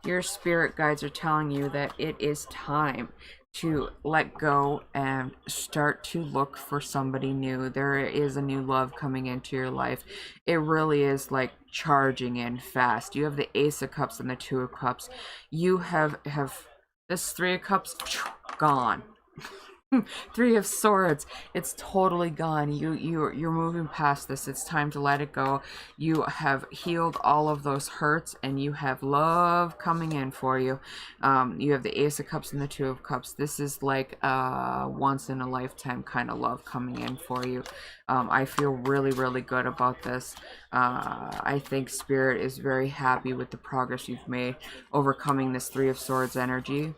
A: your spirit guides are telling you that it is time to let go and start to look for somebody new. There is a new love coming into your life. It really is like charging in fast. You have the Ace of Cups and the Two of Cups. You have this Three of Cups gone. Three of Swords, it's totally gone. You're moving past this. It's time to let it go. You have healed all of those hurts and you have love coming in for you. You have the Ace of Cups and the Two of Cups. This is like once in a lifetime kind of love coming in for you. I feel really good about this. I think Spirit is very happy with the progress you've made overcoming this Three of Swords energy.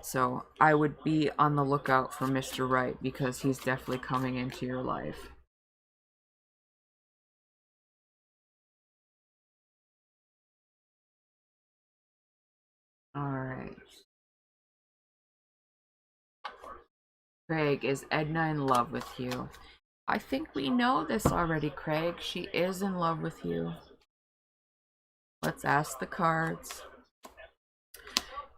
A: So I would be on the lookout for Mr. Right because he's definitely coming into your life. Alright. Craig, is Edna in love with you? I think we know this already, Craig. She is in love with you. Let's ask the cards.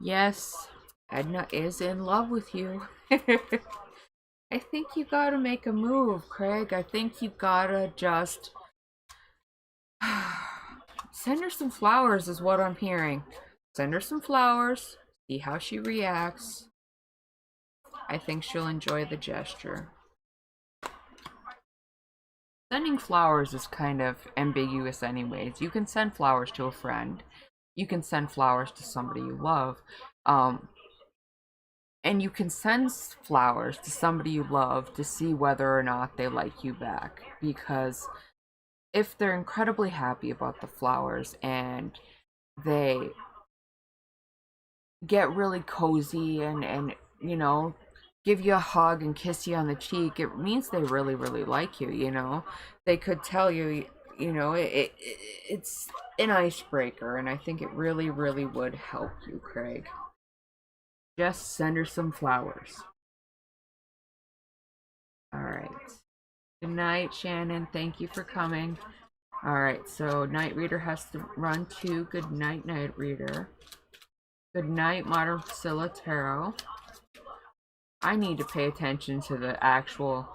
A: Yes, Edna is in love with you. I think you gotta make a move, Craig. I think you gotta just send her some flowers is what I'm hearing. Send her some flowers, see how she reacts. I think she'll enjoy the gesture. Sending flowers is kind of ambiguous anyways. You can send flowers to a friend. You can send flowers to somebody you love. And you can send flowers to somebody you love to see whether or not they like you back. Because if they're incredibly happy about the flowers and they get really cozy and you know, give you a hug and kiss you on the cheek, it means they really, really like you, you know? They could tell you, you know, it's an icebreaker, and I think it really, really would help you, Craig. Just send her some flowers. Alright. Good night, Shannon. Thank you for coming. Alright, so Night Reader has to run too. Good night, Night Reader. Good night, Modern Priscilla Tarot. I need to pay attention to the actual...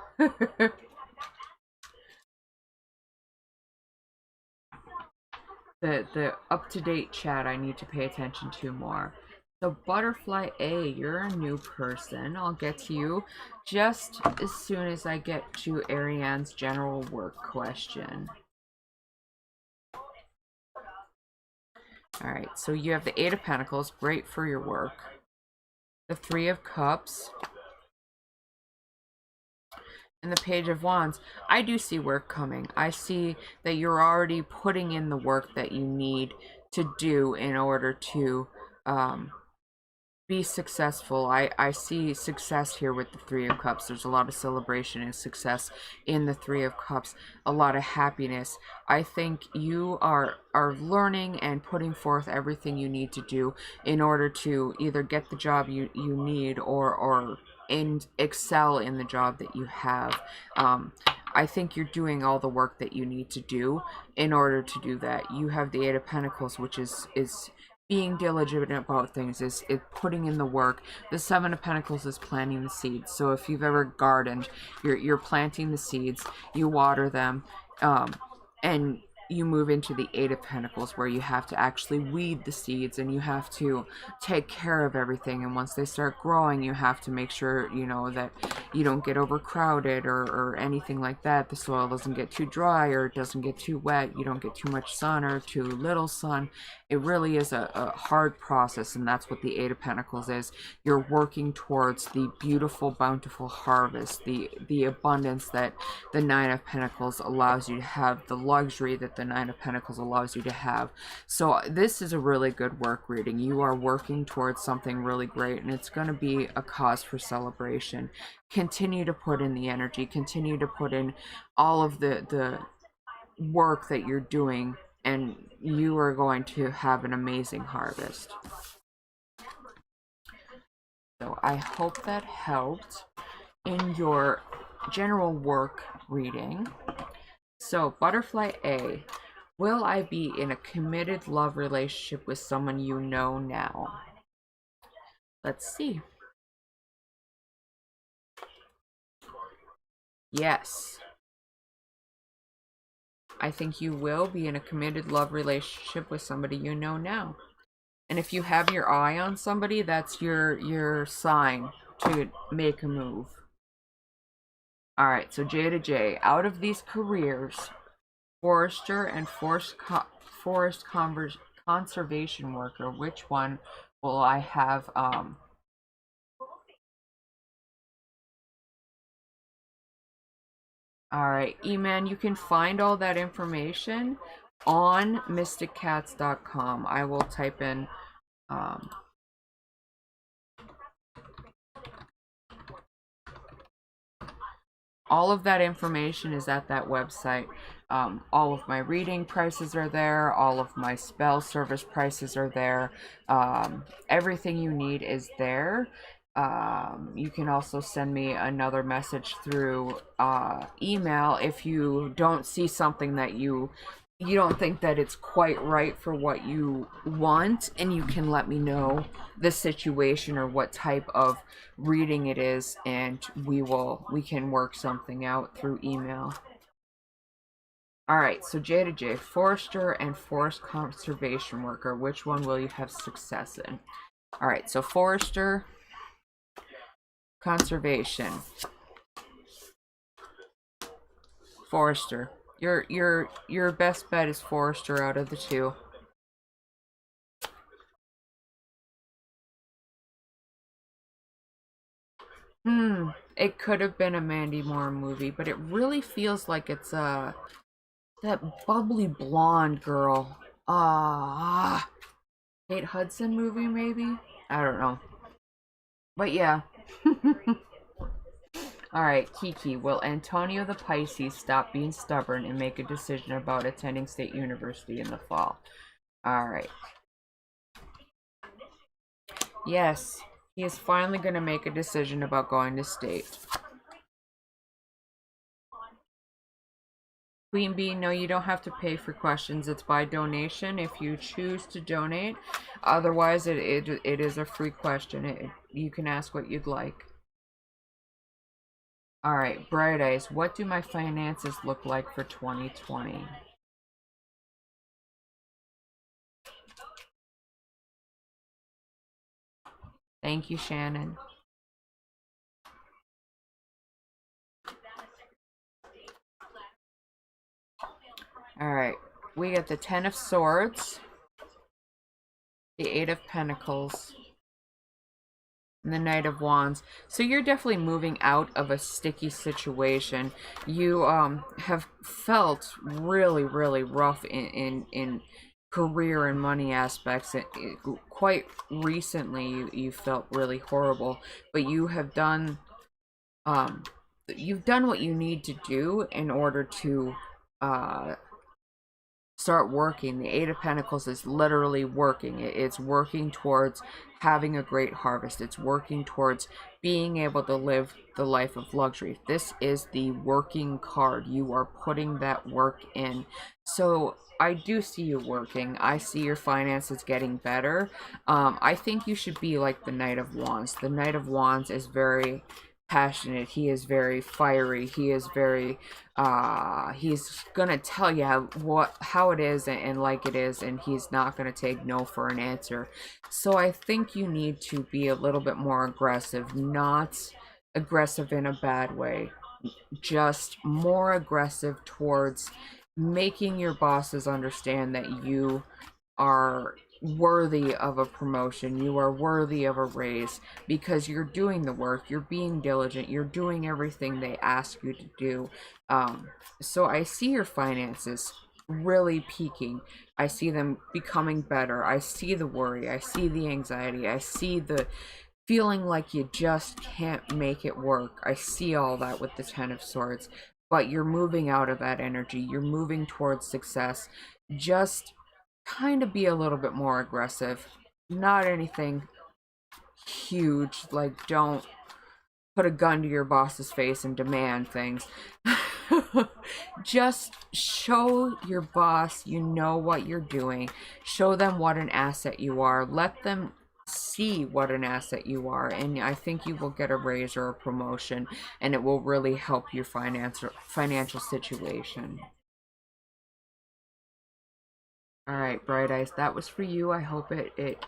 A: the up-to-date chat I need to pay attention to more. So Butterfly A, you're a new person. I'll get to you just as soon as I get to Ariane's general work question. Alright, so you have the Eight of Pentacles, great for your work. The Three of Cups. And the Page of Wands. I do see work coming. I see that you're already putting in the work that you need to do in order to be successful. I see success here with the Three of Cups. There's a lot of celebration and success in the Three of Cups. A lot of happiness. I think you are learning and putting forth everything you need to do in order to either get the job you need or excel in the job that you have. I think you're doing all the work that you need to do in order to do that. You have the Eight of Pentacles, which is being diligent about things, is putting in the work. The Seven of Pentacles is planting the seeds. So if you've ever gardened, you're planting the seeds, you water them, and you move into the Eight of Pentacles, where you have to actually weed the seeds and you have to take care of everything. And once they start growing, you have to make sure, you know, that you don't get overcrowded or anything like that. The soil doesn't get too dry or it doesn't get too wet. You don't get too much sun or too little sun. It really is a hard process, and that's what the Eight of Pentacles is. You're working towards the beautiful, bountiful harvest, the abundance that the Nine of Pentacles allows you to have, the luxury that the Nine of Pentacles allows you to have. So this is a really good work reading. You are working towards something really great, and it's going to be a cause for celebration. Continue to put in the energy. Continue to put in all of the work that you're doing, and you are going to have an amazing harvest. So I hope that helped in your general work reading. So Butterfly A, will I be in a committed love relationship with someone you know now? Let's see. Yes. I think you will be in a committed love relationship with somebody you know now. And if you have your eye on somebody, that's your sign to make a move. Alright, so J to J. Out of these careers, forester and forest conservation worker, which one will I have Alright, E-Man, you can find all that information on MYSTICKATS.com. I will type in all of that information is at that website. All of my reading prices are there. All of my spell service prices are there. Everything you need is there. You can also send me another message through email if you don't see something that you you don't think that it's quite right for what you want, and you can let me know the situation or what type of reading it is, and we can work something out through email. All right, so J to J, forester and forest conservation worker, which one will you have success in? All right, so forester, conservation, forester. Your best bet is forester out of the two. It could have been a Mandy Moore movie, but it really feels like it's that bubbly blonde girl. Kate Hudson movie maybe? I don't know. But yeah. Alright, Kiki, will Antonio the Pisces stop being stubborn and make a decision about attending State University in the fall? Alright. Yes, he is finally going to make a decision about going to State. Queen Bee, no, you don't have to pay for questions. It's by donation if you choose to donate. Otherwise, it is a free question. You can ask what you'd like. All right, Bright Eyes, what do my finances look like for 2020? Thank you, Shannon. All right, we got the Ten of Swords, the Eight of Pentacles, and the Knight of Wands. So you're definitely moving out of a sticky situation. You have felt really, really rough in career and money aspects. Quite recently, you felt really horrible, but you have done you've done what you need to do in order to start working. The Eight of Pentacles is literally working. It's working towards having a great harvest. It's working towards being able to live the life of luxury. This is the working card. You are putting that work in. So I do see you working. I see your finances getting better. I think you should be like the Knight of Wands. The Knight of Wands is very passionate. He is very fiery. He is very he's gonna tell you how it is and like it is, and he's not gonna take no for an answer. So I think you need to be a little bit more aggressive, not aggressive in a bad way, just more aggressive towards making your bosses understand that you are worthy of a promotion, you are worthy of a raise, because you're doing the work, you're being diligent, you're doing everything they ask you to do. So I see your finances really peaking. I see them becoming better. I see the worry, I see the anxiety, I see the feeling like you just can't make it work. I see all that with the Ten of Swords, but you're moving out of that energy, you're moving towards success. Just kind of be a little bit more aggressive. Not anything huge, like don't put a gun to your boss's face and demand things. Just show your boss you know what you're doing. Show them what an asset you are. Let them see what an asset you are, and I think you will get a raise or a promotion, and it will really help your financial situation. All right, Bright Eyes, that was for you. I hope it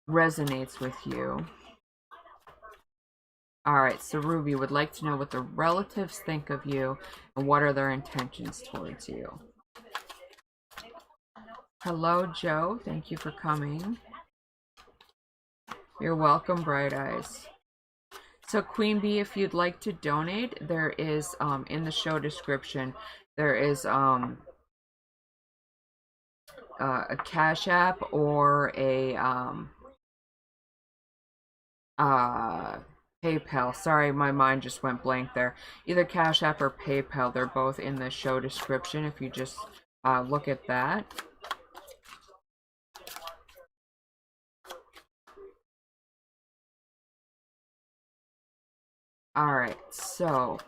A: resonates with you. All right, so Ruby would like to know what the relatives think of you and what are their intentions towards you. Hello, Joe. Thank you for coming. You're welcome, Bright Eyes. So Queen Bee, if you'd like to donate, there is in the show description, there is a Cash App or a PayPal. Sorry, my mind just went blank there. Either Cash App or PayPal. They're both in the show description if you just look at that. Alright, so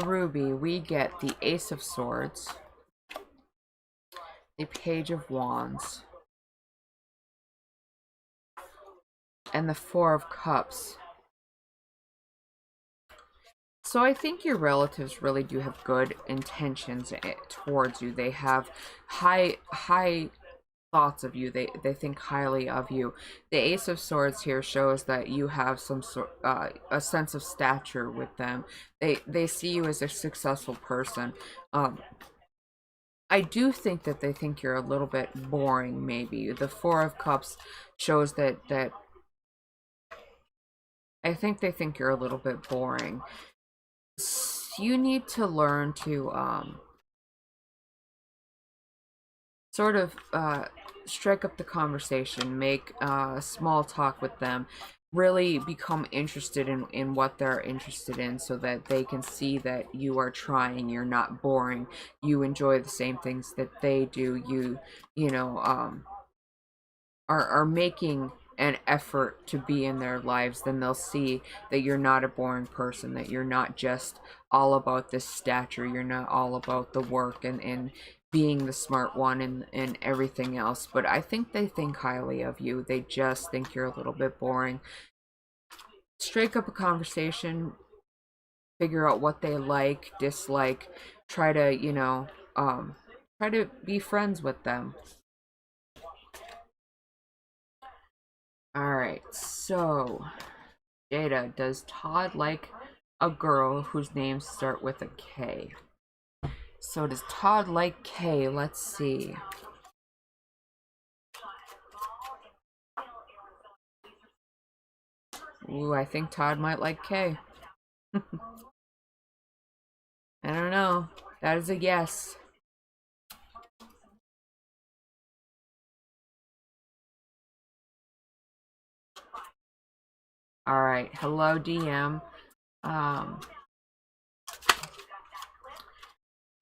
A: Ruby, we get the Ace of Swords, a Page of Wands, and the Four of Cups. So I think your relatives really do have good intentions towards you. They have high thoughts of you. They think highly of you. The Ace of Swords here shows that you have some sort a sense of stature with them. They see you as a successful person. I do think that they think you're a little bit boring, maybe. The Four of Cups shows that I think they think you're a little bit boring. You need to learn to sort of strike up the conversation, make small talk with them, really become interested in what they're interested in, so that they can see that you are trying, you're not boring, you enjoy the same things that they do, you know, are making an effort to be in their lives. Then they'll see that you're not a boring person, that you're not just all about this stature, you're not all about the work and being the smart one and everything else. But I think they think highly of you. They just think you're a little bit boring. Strike up a conversation, figure out what they like, dislike, try to, try to be friends with them. Alright, so Jada, does Todd like a girl whose names start with a K? So does Todd like K? Let's see. Ooh, I think Todd might like K. I don't know. That is a yes. Alright, hello DM.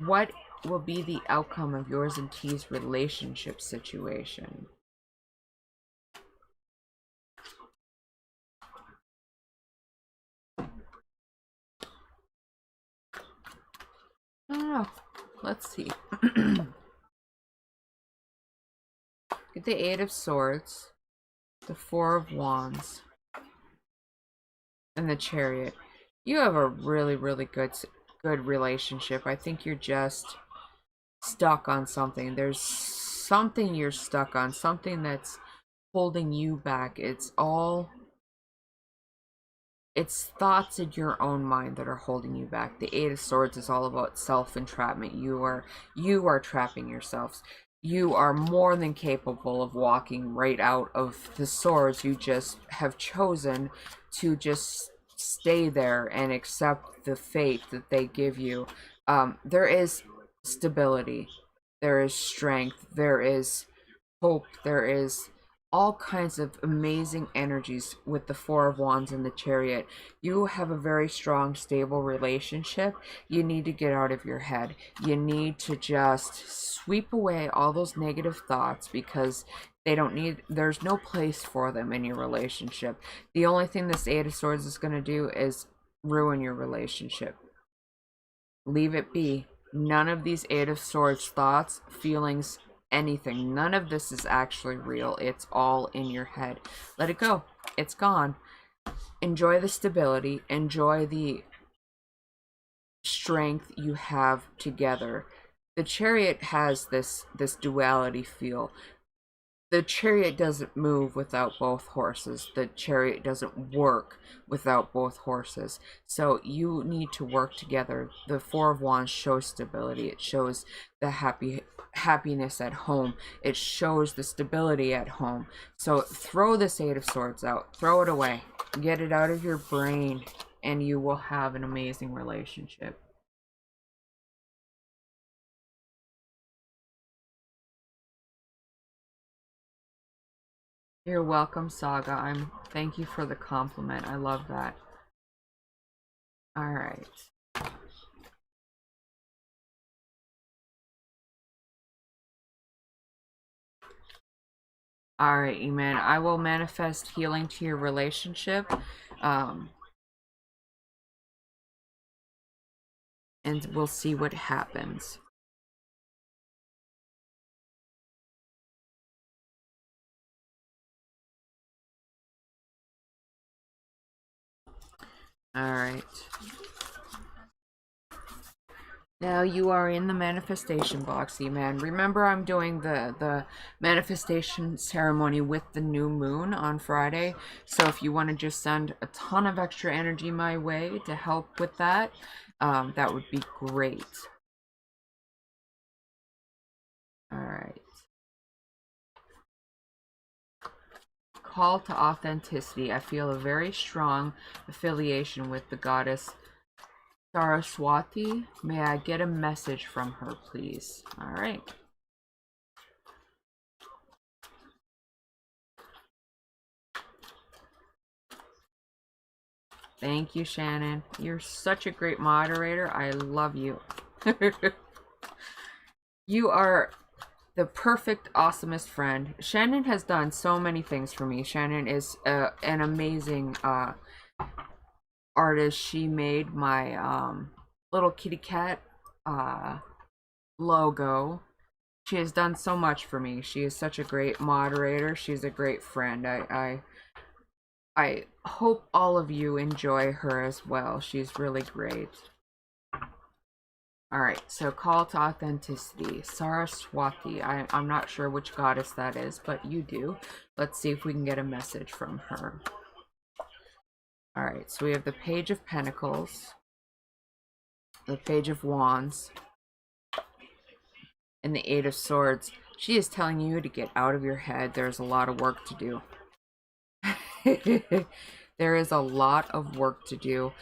A: What will be the outcome of yours and T's relationship situation? I don't know. Let's see. Get the Eight of Swords, the Four of Wands, and the Chariot. You have a really, really good relationship. I think you're just stuck on something. There's something you're stuck on, something that's holding you back. It's thoughts in your own mind that are holding you back. The Eight of Swords is all about self-entrapment. You are trapping yourselves. You are more than capable of walking right out of the swords. You just have chosen to just stay there and accept the fate that they give you. There is stability. There is strength. There is hope. There is all kinds of amazing energies with the Four of Wands and the Chariot. You have a very strong, stable relationship. You need to get out of your head. You need to just sweep away all those negative thoughts, because there's no place for them in your relationship. The only thing this Eight of Swords is going to do is ruin your relationship. Leave it be. None of these Eight of Swords thoughts, feelings, anything, none of this is actually real. It's all in your head. Let it go. It's gone. Enjoy the stability. Enjoy the strength you have together. The Chariot has this duality feel. The Chariot doesn't move without both horses. The Chariot doesn't work without both horses. So you need to work together. The Four of Wands shows stability. It shows the happiness at home. It shows the stability at home. So throw this Eight of Swords out. Throw it away. Get it out of your brain, and you will have an amazing relationship. You're welcome, Saga. Thank you for the compliment. I love that. All right. All right, E-Man. I will manifest healing to your relationship. And we'll see what happens. All right. Now you are in the manifestation box, E-Man. Remember, I'm doing the manifestation ceremony with the new moon on Friday. So if you want to just send a ton of extra energy my way to help with that, that would be great. All right. Call to authenticity. I feel a very strong affiliation with the goddess Saraswati. May I get a message from her, please? All right. Thank you, Shannon. You're such a great moderator. I love you. You are the perfect, awesomest friend. Shannon has done so many things for me. Shannon is an amazing artist. She made my little kitty cat logo. She has done so much for me. She is such a great moderator. She's a great friend. I hope all of you enjoy her as well. She's really great. All right, so call to authenticity. Saraswati. I'm not sure which goddess that is, but you do. Let's see if we can get a message from her. All right, so we have the Page of Pentacles, the Page of Wands, and the Eight of Swords. She is telling you to get out of your head. There's a lot of work to do. There is a lot of work to do.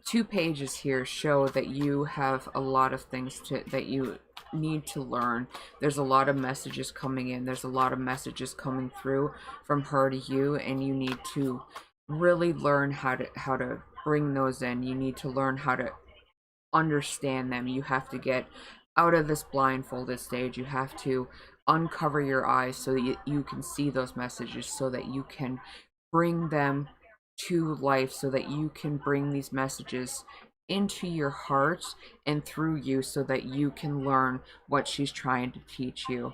A: 2 pages here show that you have a lot of things that you need to learn. There's a lot of messages coming in. There's a lot of messages coming through from her to you, and you need to really learn how to bring those in. You need to learn how to understand them. You have to get out of this blindfolded stage. You have to uncover your eyes so that you can see those messages, so that you can bring them to life, so that you can bring these messages into your heart and through you, so that you can learn what she's trying to teach you.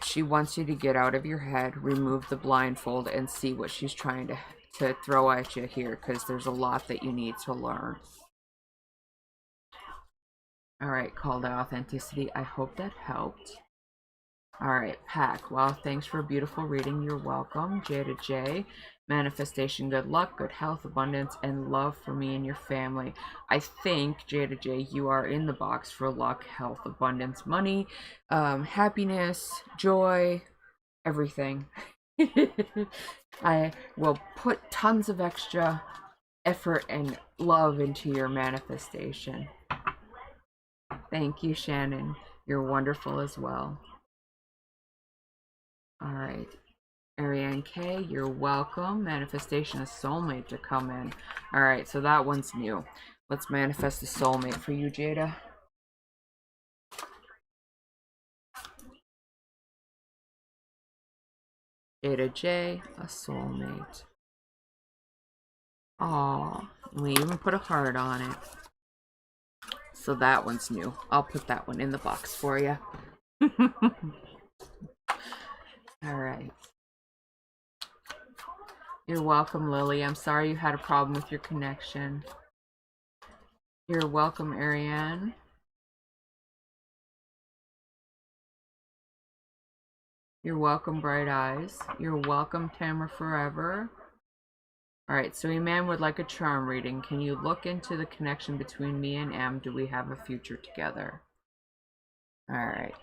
A: She wants you to get out of your head, remove the blindfold, and see what she's trying to throw at you here, because there's a lot that you need to learn. All right, call to authenticity. I hope that helped. All right, Pack. Well, thanks for a beautiful reading. You're welcome. Jada J. Manifestation, good luck, good health, abundance, and love for me and your family. I think, Jada J, you are in the box for luck, health, abundance, money, happiness, joy, everything. I will put tons of extra effort and love into your manifestation. Thank you, Shannon. You're wonderful as well. All right. Ariane K, you're welcome. Manifestation of soulmate to come in. All right, so that one's new. Let's manifest a soulmate for you, Jada. Jada J, a soulmate. Aw, we even put a heart on it. So that one's new. I'll put that one in the box for you. All right. You're welcome, Lily. I'm sorry you had a problem with your connection. You're welcome, Ariane. You're welcome, Bright Eyes. You're welcome, Tamara Forever. All right, so Iman would like a charm reading. Can you look into the connection between me and M? Do we have a future together? All right.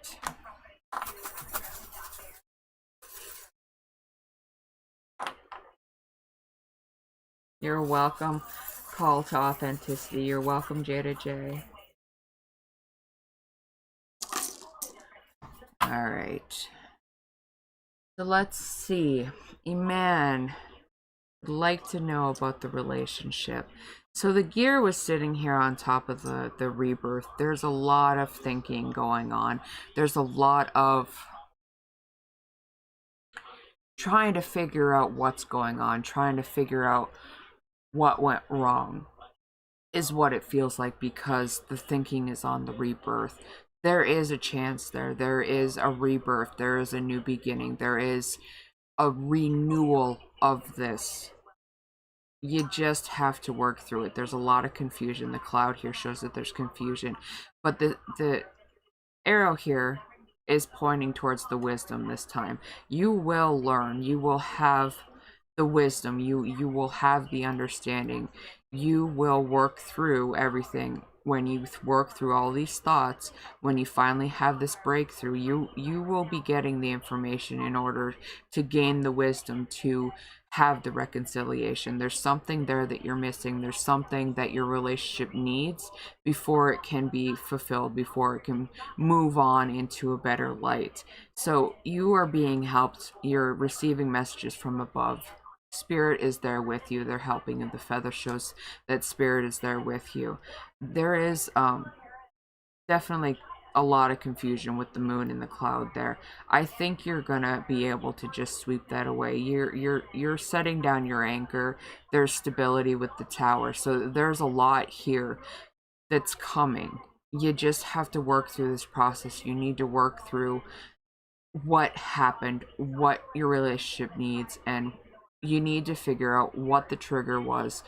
A: You're welcome. Call to authenticity. You're welcome, Jada J. All right. So let's see. Iman would like to know about the relationship. So the gear was sitting here on top of the rebirth. There's a lot of thinking going on. There's a lot of trying to figure out what's going on, trying to figure out what went wrong, is what it feels like, because the thinking is on the rebirth. There is a chance there. There is a rebirth. There is a new beginning. There is a renewal of this. You just have to work through it. There's a lot of confusion. The cloud here shows that there's confusion, but the arrow here is pointing towards the wisdom this time. You will learn. You will have the wisdom. You will have the understanding. You will work through everything. When you work through all these thoughts, when you finally have this breakthrough, you will be getting the information in order to gain the wisdom to have the reconciliation. There's something there that you're missing. There's something that your relationship needs before it can be fulfilled, before it can move on into a better light. So you are being helped. You're receiving messages from above. Spirit is there with you. They're helping, and the feather shows that spirit is there with you. There is definitely a lot of confusion with the moon and the cloud there. I think you're gonna be able to just sweep that away. You're setting down your anchor. There's stability with the tower. So there's a lot here that's coming. You just have to work through this process. You need to work through what happened, what your relationship needs, and you need to figure out what the trigger was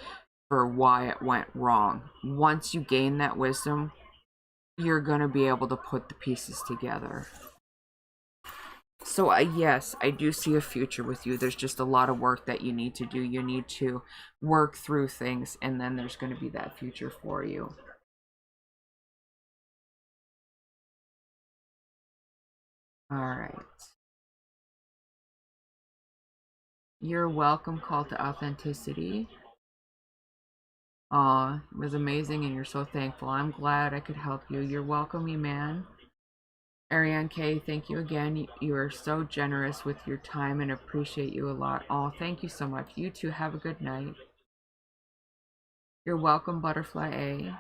A: for why it went wrong. Once you gain that wisdom, you're going to be able to put the pieces together. So yes, I do see a future with you. There's just a lot of work that you need to do. You need to work through things, and then there's going to be that future for you. All right. You're welcome, call to authenticity. Aw, it was amazing and you're so thankful. I'm glad I could help you. You're welcome, you man. Ariane K, thank you again. You are so generous with your time and appreciate you a lot. Oh, thank you so much. You too, have a good night. You're welcome, Butterfly A.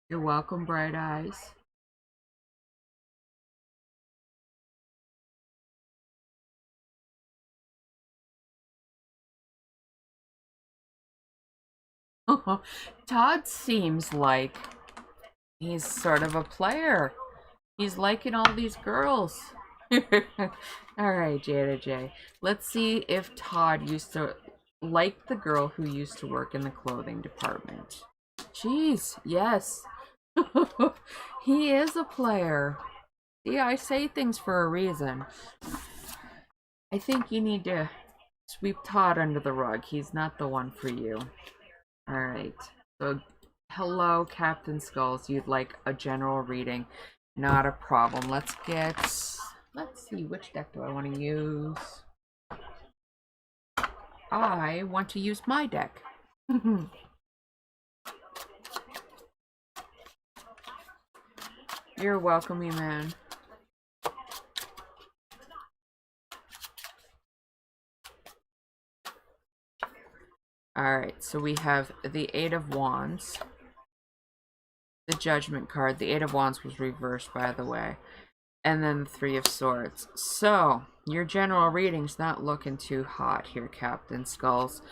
A: You're welcome, Bright Eyes. Todd seems like he's sort of a player. He's liking all these girls. Alright, Jada J. Let's see if Todd used to like the girl who used to work in the clothing department. Jeez, yes. He is a player. Yeah, I say things for a reason. I think you need to sweep Todd under the rug. He's not the one for you. Alright, so hello, Captain Skulls. You'd like a general reading. Not a problem. Let's see, which deck do I want to use? I want to use my deck. You're welcome, you man. Alright, so we have the Eight of Wands. The Judgment card. The Eight of Wands was reversed, by the way. And then the Three of Swords. So, your general reading's not looking too hot here, Captain Skulls.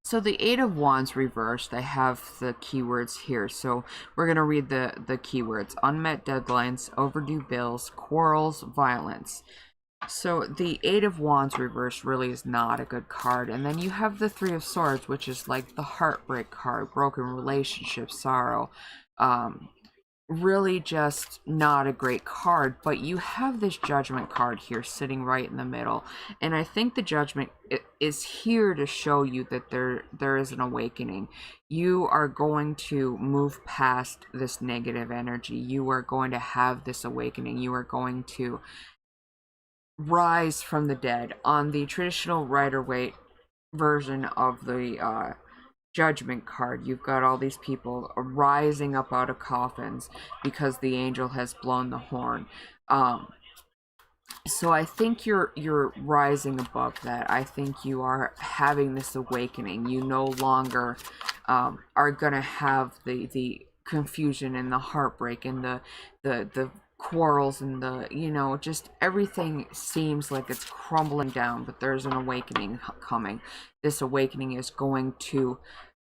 A: So the Eight of Wands reversed, I have the keywords here. So we're going to read the keywords. Unmet deadlines, overdue bills, quarrels, violence. So the Eight of Wands reversed really is not a good card. And then you have the Three of Swords, which is like the heartbreak card, broken relationship, sorrow. Really just not a great card, but you have this Judgment card here sitting right in the middle, and I think the Judgment is here to show you that there is an awakening. You are going to move past this negative energy. You are going to have this awakening. You are going to rise from the dead. On the traditional Rider-Waite version of the Judgment card, you've got all these people rising up out of coffins because the angel has blown the horn. So I think you're rising above that. I think you are having this awakening. You no longer are gonna have the confusion and the heartbreak and the quarrels and the, you know, just everything seems like it's crumbling down, but there's an awakening coming. This awakening is going to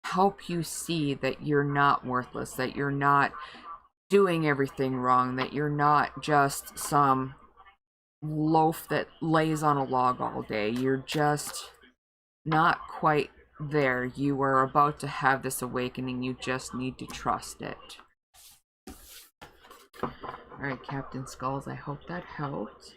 A: help you see that you're not worthless, that you're not doing everything wrong, that you're not just some loaf that lays on a log all day. You're just not quite there. You are about to have this awakening. You just need to trust it. Alright, Captain Skulls, I hope that helped.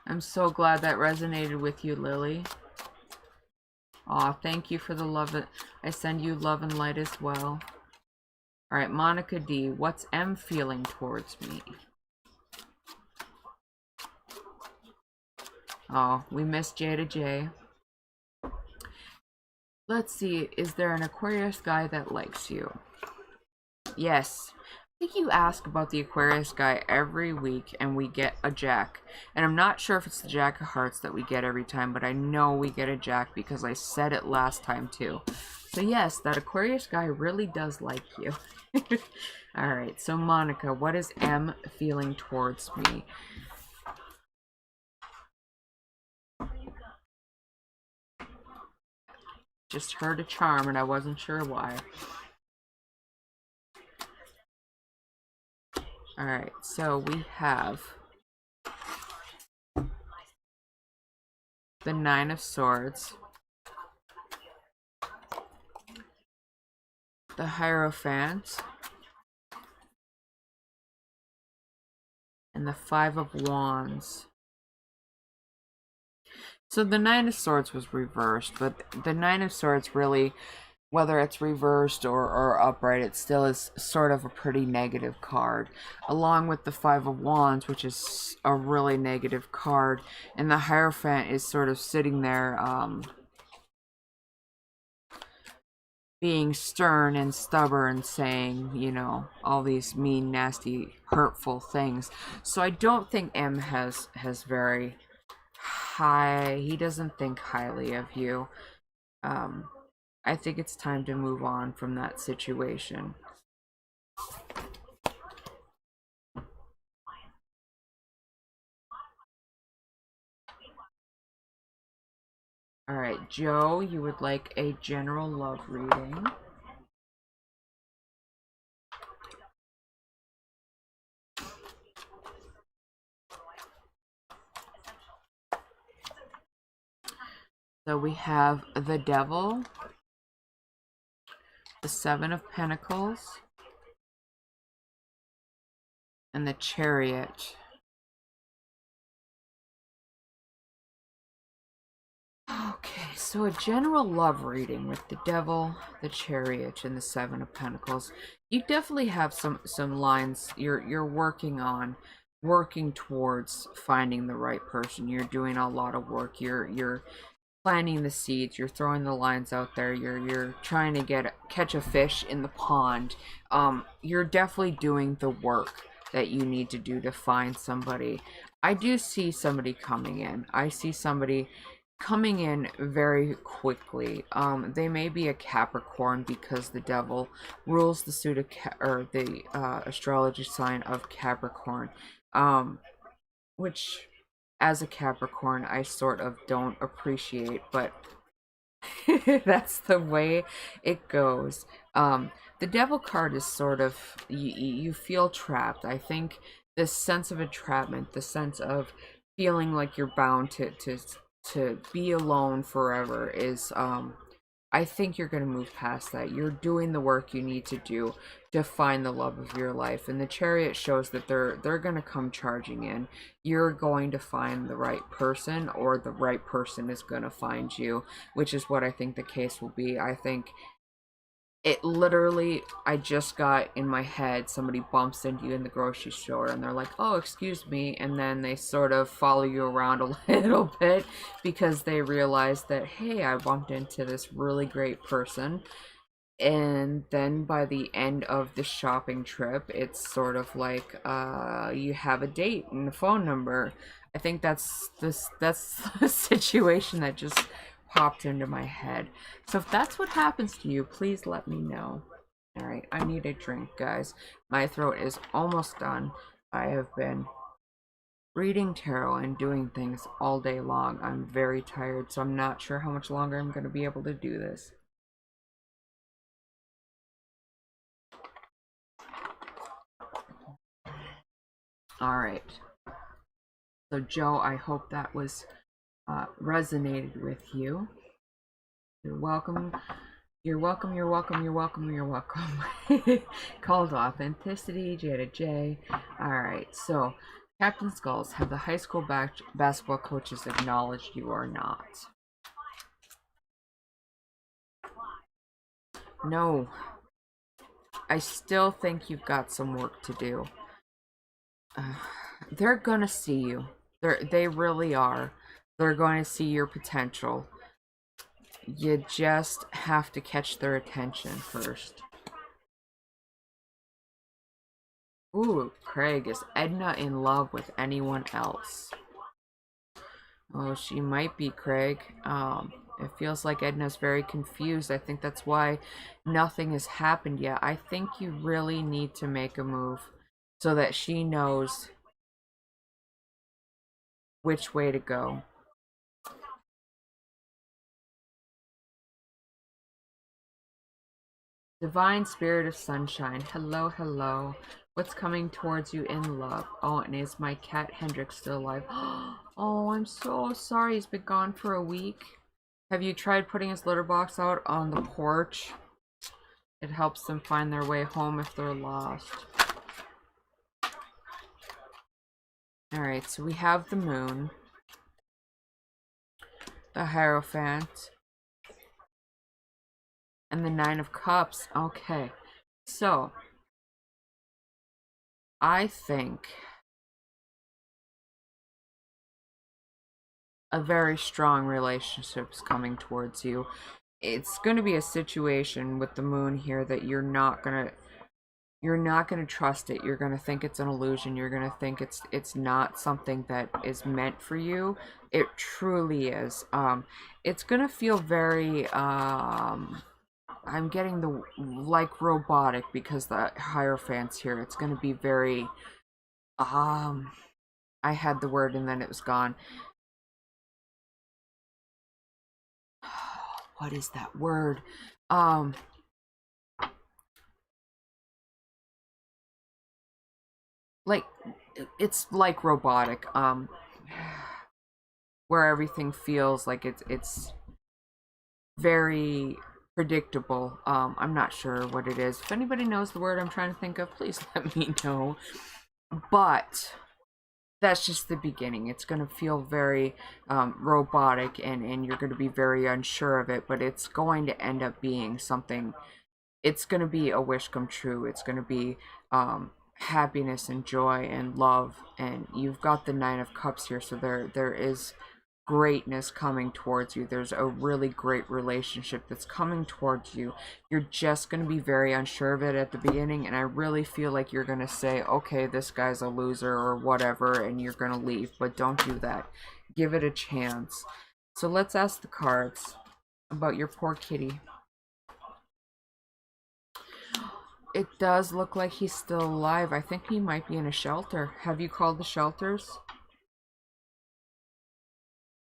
A: I'm so glad that resonated with you, Lily. Aw, thank you for the love. I send you love and light as well. Alright, Monica D, what's M feeling towards me? Oh, we missed Jada J. Let's see, is there an Aquarius guy that likes you? Yes. I think you ask about the Aquarius guy every week and we get a Jack. And I'm not sure if it's the Jack of Hearts that we get every time, but I know we get a Jack because I said it last time too. So yes, that Aquarius guy really does like you. Alright, so Monica, what is M feeling towards me? Just heard a charm and I wasn't sure why. Alright, so we have the Nine of Swords, the Hierophant, and the Five of Wands. So the Nine of Swords was reversed, but the Nine of Swords really, whether it's reversed or upright, it still is sort of a pretty negative card. Along with the Five of Wands, which is a really negative card, and the Hierophant is sort of sitting there, being stern and stubborn, saying, you know, all these mean, nasty, hurtful things. So I don't think M has very high, he doesn't think highly of you. I think it's time to move on from that situation. Alright, Joe, you would like a general love reading. So we have the Devil, the Seven of Pentacles, and the Chariot. Okay, so a general love reading with the Devil, the Chariot, and the Seven of Pentacles. You definitely have some lines you're working towards finding the right person. You're doing a lot of work. You're planting the seeds, you're throwing the lines out there, you're trying to catch a fish in the pond. You're definitely doing the work that you need to do to find somebody. I do see somebody coming in. I see somebody coming in very quickly. They may be a Capricorn because the Devil rules the suit of the astrology sign of Capricorn, which, as a Capricorn, I sort of don't appreciate, but that's the way it goes. The Devil card is sort of, you feel trapped. I think this sense of entrapment, the sense of feeling like you're bound to be alone forever is, I think you're going to move past that. You're doing the work you need to do to find the love of your life. And the Chariot shows that they're going to come charging in. You're going to find the right person, or the right person is going to find you, which is what I think the case will be. I think it literally, I just got in my head, somebody bumps into you in the grocery store and they're like, oh, excuse me, and then they sort of follow you around a little bit because they realize that, hey, I bumped into this really great person. And then by the end of the shopping trip, it's sort of like you have a date and a phone number. I think that's the situation that just popped into my head. So if that's what happens to you, please let me know. All right, I need a drink, guys. My throat is almost done. I have been reading tarot and doing things all day long. I'm very tired, so I'm not sure how much longer I'm going to be able to do this. All right. So Joe, I hope that was resonated with you. You're welcome. You're welcome. You're welcome. You're welcome. You're welcome. Called authenticity, J to J. All right. So, Captain Skulls, have the high school basketball coaches acknowledged you or not? No. I still think you've got some work to do. They're gonna see you. They really are. They're going to see your potential. You just have to catch their attention first. Ooh, Craig, is Edna in love with anyone else? Oh, she might be, Craig. It feels like Edna's very confused. I think that's why nothing has happened yet. I think you really need to make a move so that she knows which way to go. Divine Spirit of Sunshine, hello, hello. What's coming towards you in love? Oh, and is my cat Hendrik still alive? Oh, I'm so sorry. He's been gone for a week. Have you tried putting his litter box out on the porch? It helps them find their way home if they're lost. Alright, so we have the moon, the Hierophant, and the Nine of Cups. Okay, so I think a very strong relationship is coming towards you. It's going to be a situation with the moon here that you're not going to trust it. You're going to think it's an illusion. You're going to think it's not something that is meant for you. It truly is. It's going to feel very I'm getting the like robotic because the Hierophant's here. It's going to be very I had the word and then it was gone. What is that word? Like, it's like robotic, where everything feels like it's very predictable. I'm not sure what it is. If anybody knows the word I'm trying to think of, please let me know. But that's just the beginning. It's going to feel very robotic, and you're going to be very unsure of it, but it's going to end up being something. It's going to be a wish come true. It's going to be happiness and joy and love, and you've got the Nine of Cups here, so there is greatness coming towards you. There's a really great relationship that's coming towards you. You're just going to be very unsure of it at the beginning, and I really feel like you're going to say, okay, this guy's a loser or whatever, and you're going to leave, but don't do that. Give it a chance. So let's ask the cards about your poor kitty. It does look like he's still alive. I think he might be in a shelter. Have you called the shelters?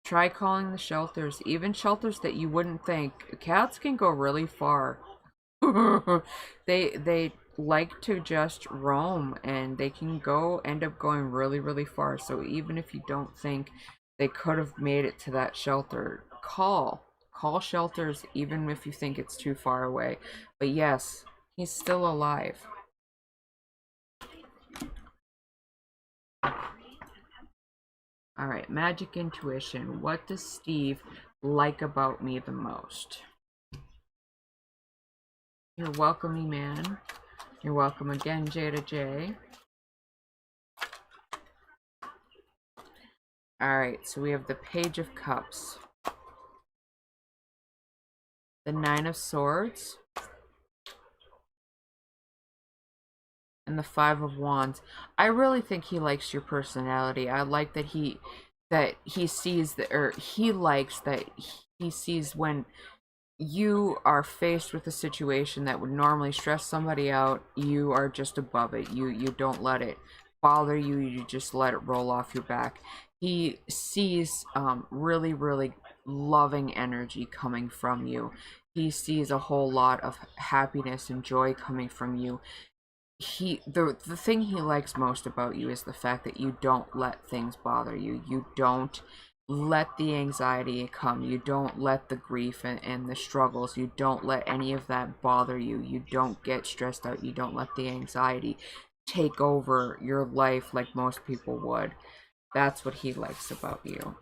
A: Try calling the shelters. Even shelters that you wouldn't think. Cats can go really far. They like to just roam, and they can end up going really, really far. So even if you don't think they could have made it to that shelter, call shelters even if you think it's too far away. But yes, he's still alive. Alright, magic intuition. What does Steve like about me the most? You're welcome, man. You're welcome again, J to J. Alright, so we have the Page of Cups, the Nine of Swords, and the Five of Wands. I really think he likes your personality. I like that he sees that, or he likes that he sees when you are faced with a situation that would normally stress somebody out, you are just above it. You don't let it bother you. You just let it roll off your back. He sees really, really loving energy coming from you. He sees a whole lot of happiness and joy coming from you. The thing he likes most about you is the fact that you don't let things bother you. You don't let the anxiety come. You don't let the grief and the struggles, you don't let any of that bother you. You don't get stressed out. You don't let the anxiety take over your life like most people would. That's what he likes about you.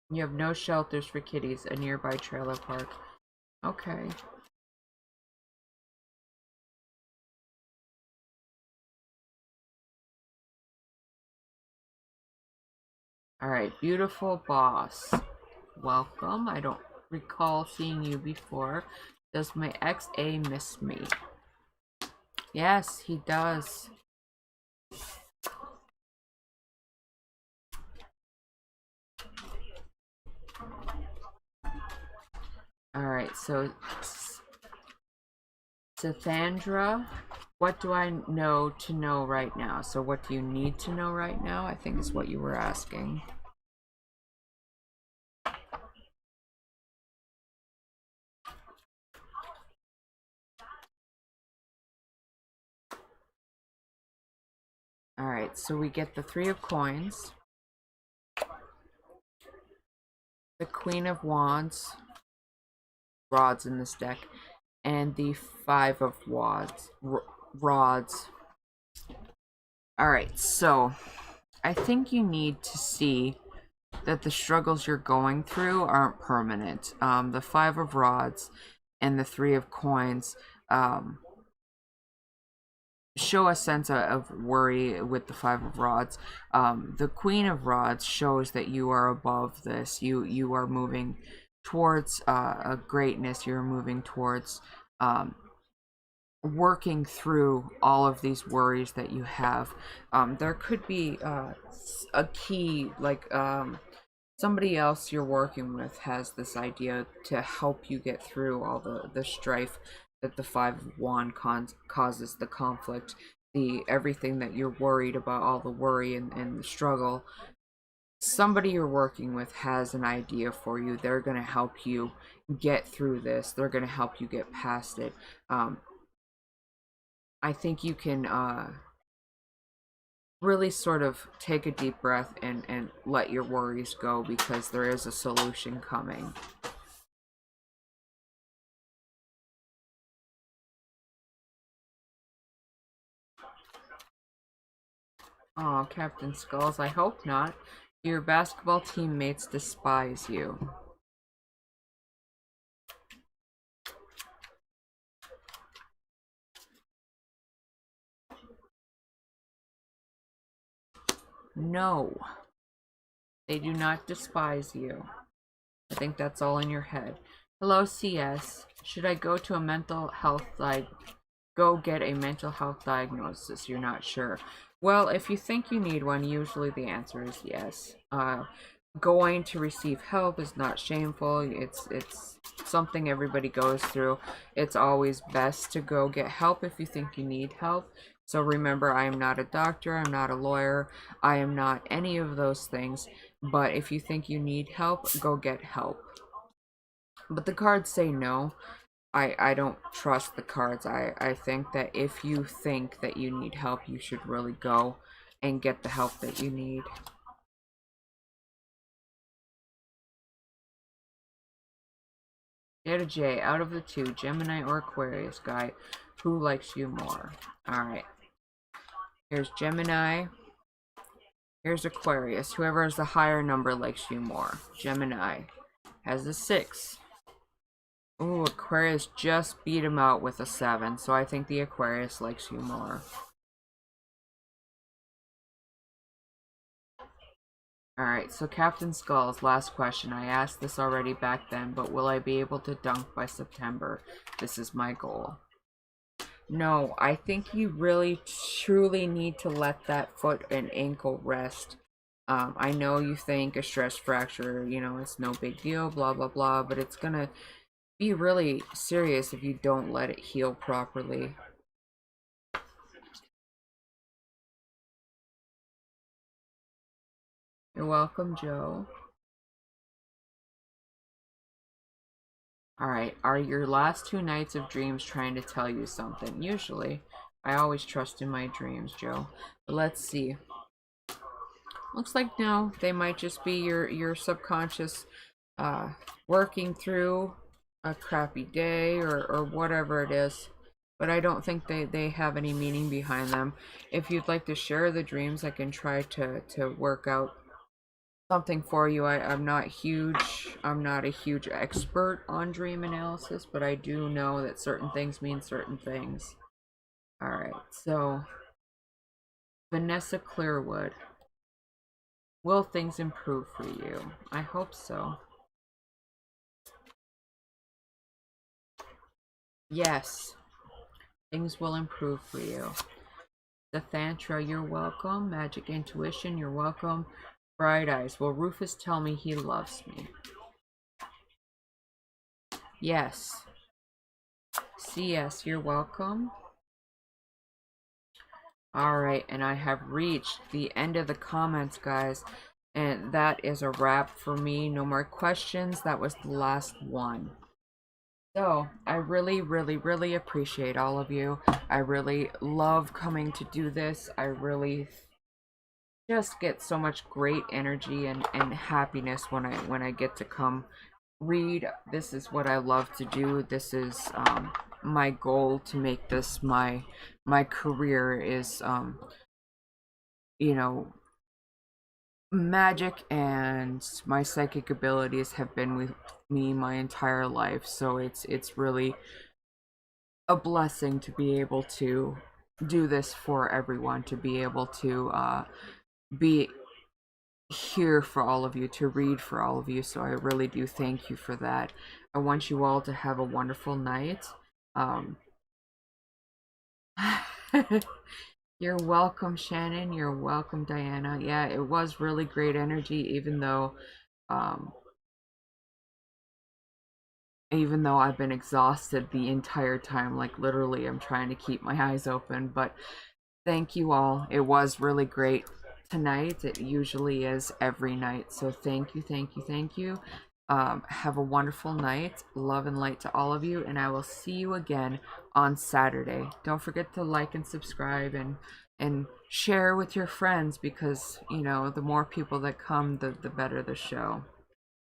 A: You have no shelters for kitties, a nearby trailer park. Okay. Alright, beautiful boss. Welcome. I don't recall seeing you before. Does my ex-A miss me? Yes, he does. Alright, so Sathandra, what do I know to know right now? So what do you need to know right now? I think is what you were asking. Alright, so we get the Three of Coins, the Queen of Wands, rods in this deck, and the Five of Wands, rods. Alright, so I think you need to see that the struggles you're going through aren't permanent. The Five of Rods and the Three of Coins show a sense of worry with the Five of Rods. The Queen of Rods shows that you are above this. You are moving towards a greatness. You're moving towards working through all of these worries that you have. There could be a key, like somebody else you're working with has this idea to help you get through all the strife that the Five of Wands causes, the conflict, the everything that you're worried about, all the worry and the struggle. Somebody you're working with has an idea for you. They're going to help you get through this. They're going to help you get past it. I think you can really sort of take a deep breath and let your worries go, because there is a solution coming. Oh, Captain Skulls, I hope not. Your basketball teammates despise you. No, they do not despise you. I think that's all in your head. Hello, CS. Should I go to a mental health go get a mental health diagnosis? You're not sure. Well, if you think you need one, usually the answer is yes. Going to receive help is not shameful. It's something everybody goes through. It's always best to go get help if you think you need help. So remember, I am not a doctor, I'm not a lawyer, I am not any of those things. But if you think you need help, go get help. But the cards say no. I don't trust the cards. I think that if you think that you need help, you should really go and get the help that you need. Get a J. Out of the two, Gemini or Aquarius guy, who likes you more? Alright. Here's Gemini. Here's Aquarius. Whoever has the higher number likes you more. Gemini has a 6. Ooh, Aquarius just beat him out with a 7, so I think the Aquarius likes you more. Alright, so Captain Skull's last question. I asked this already back then, but will I be able to dunk by September? This is my goal. No, I think you really truly need to let that foot and ankle rest. I know you think a stress fracture, you know, it's no big deal, blah, blah, blah, but it's gonna be really serious if you don't let it heal properly. You're welcome, Joe. Alright, are your last 2 nights of dreams trying to tell you something? Usually. I always trust in my dreams, Joe. But let's see. Looks like no. They might just be your subconscious working through a crappy day or whatever it is. But I don't think they have any meaning behind them. If you'd like to share the dreams, I can try to work out something for you. I'm not a huge expert on dream analysis, but I do know that certain things mean certain things. Alright, so Vanessa Clearwood. Will things improve for you? I hope so. Yes, things will improve for you. Sethantra, you're welcome. Magic Intuition, you're welcome. Bright Eyes, will Rufus tell me he loves me? Yes. CS, you're welcome. Alright, and I have reached the end of the comments, guys. And that is a wrap for me. No more questions. That was the last one. So, I really, really, really appreciate all of you. I really love coming to do this. I really just get so much great energy and happiness when I get to come read. This is what I love to do. This is my goal, to make this my career, is you know, magic and my psychic abilities have been with me my entire life, so it's really a blessing to be able to do this for everyone, to be able to be here for all of you, to read for all of you. So I really do thank you for that. I want you all to have a wonderful night. You're welcome, Shannon. You're welcome, Diana. Yeah, it was really great energy, even though I've been exhausted the entire time. Like, literally, I'm trying to keep my eyes open. But thank you all. It was really great tonight. It usually is every night. So thank you, thank you, thank you. Have a wonderful night. Love and light to all of you. And I will see you again on Saturday. Don't forget to like and subscribe and share with your friends, because, you know, the more people that come, the better the show.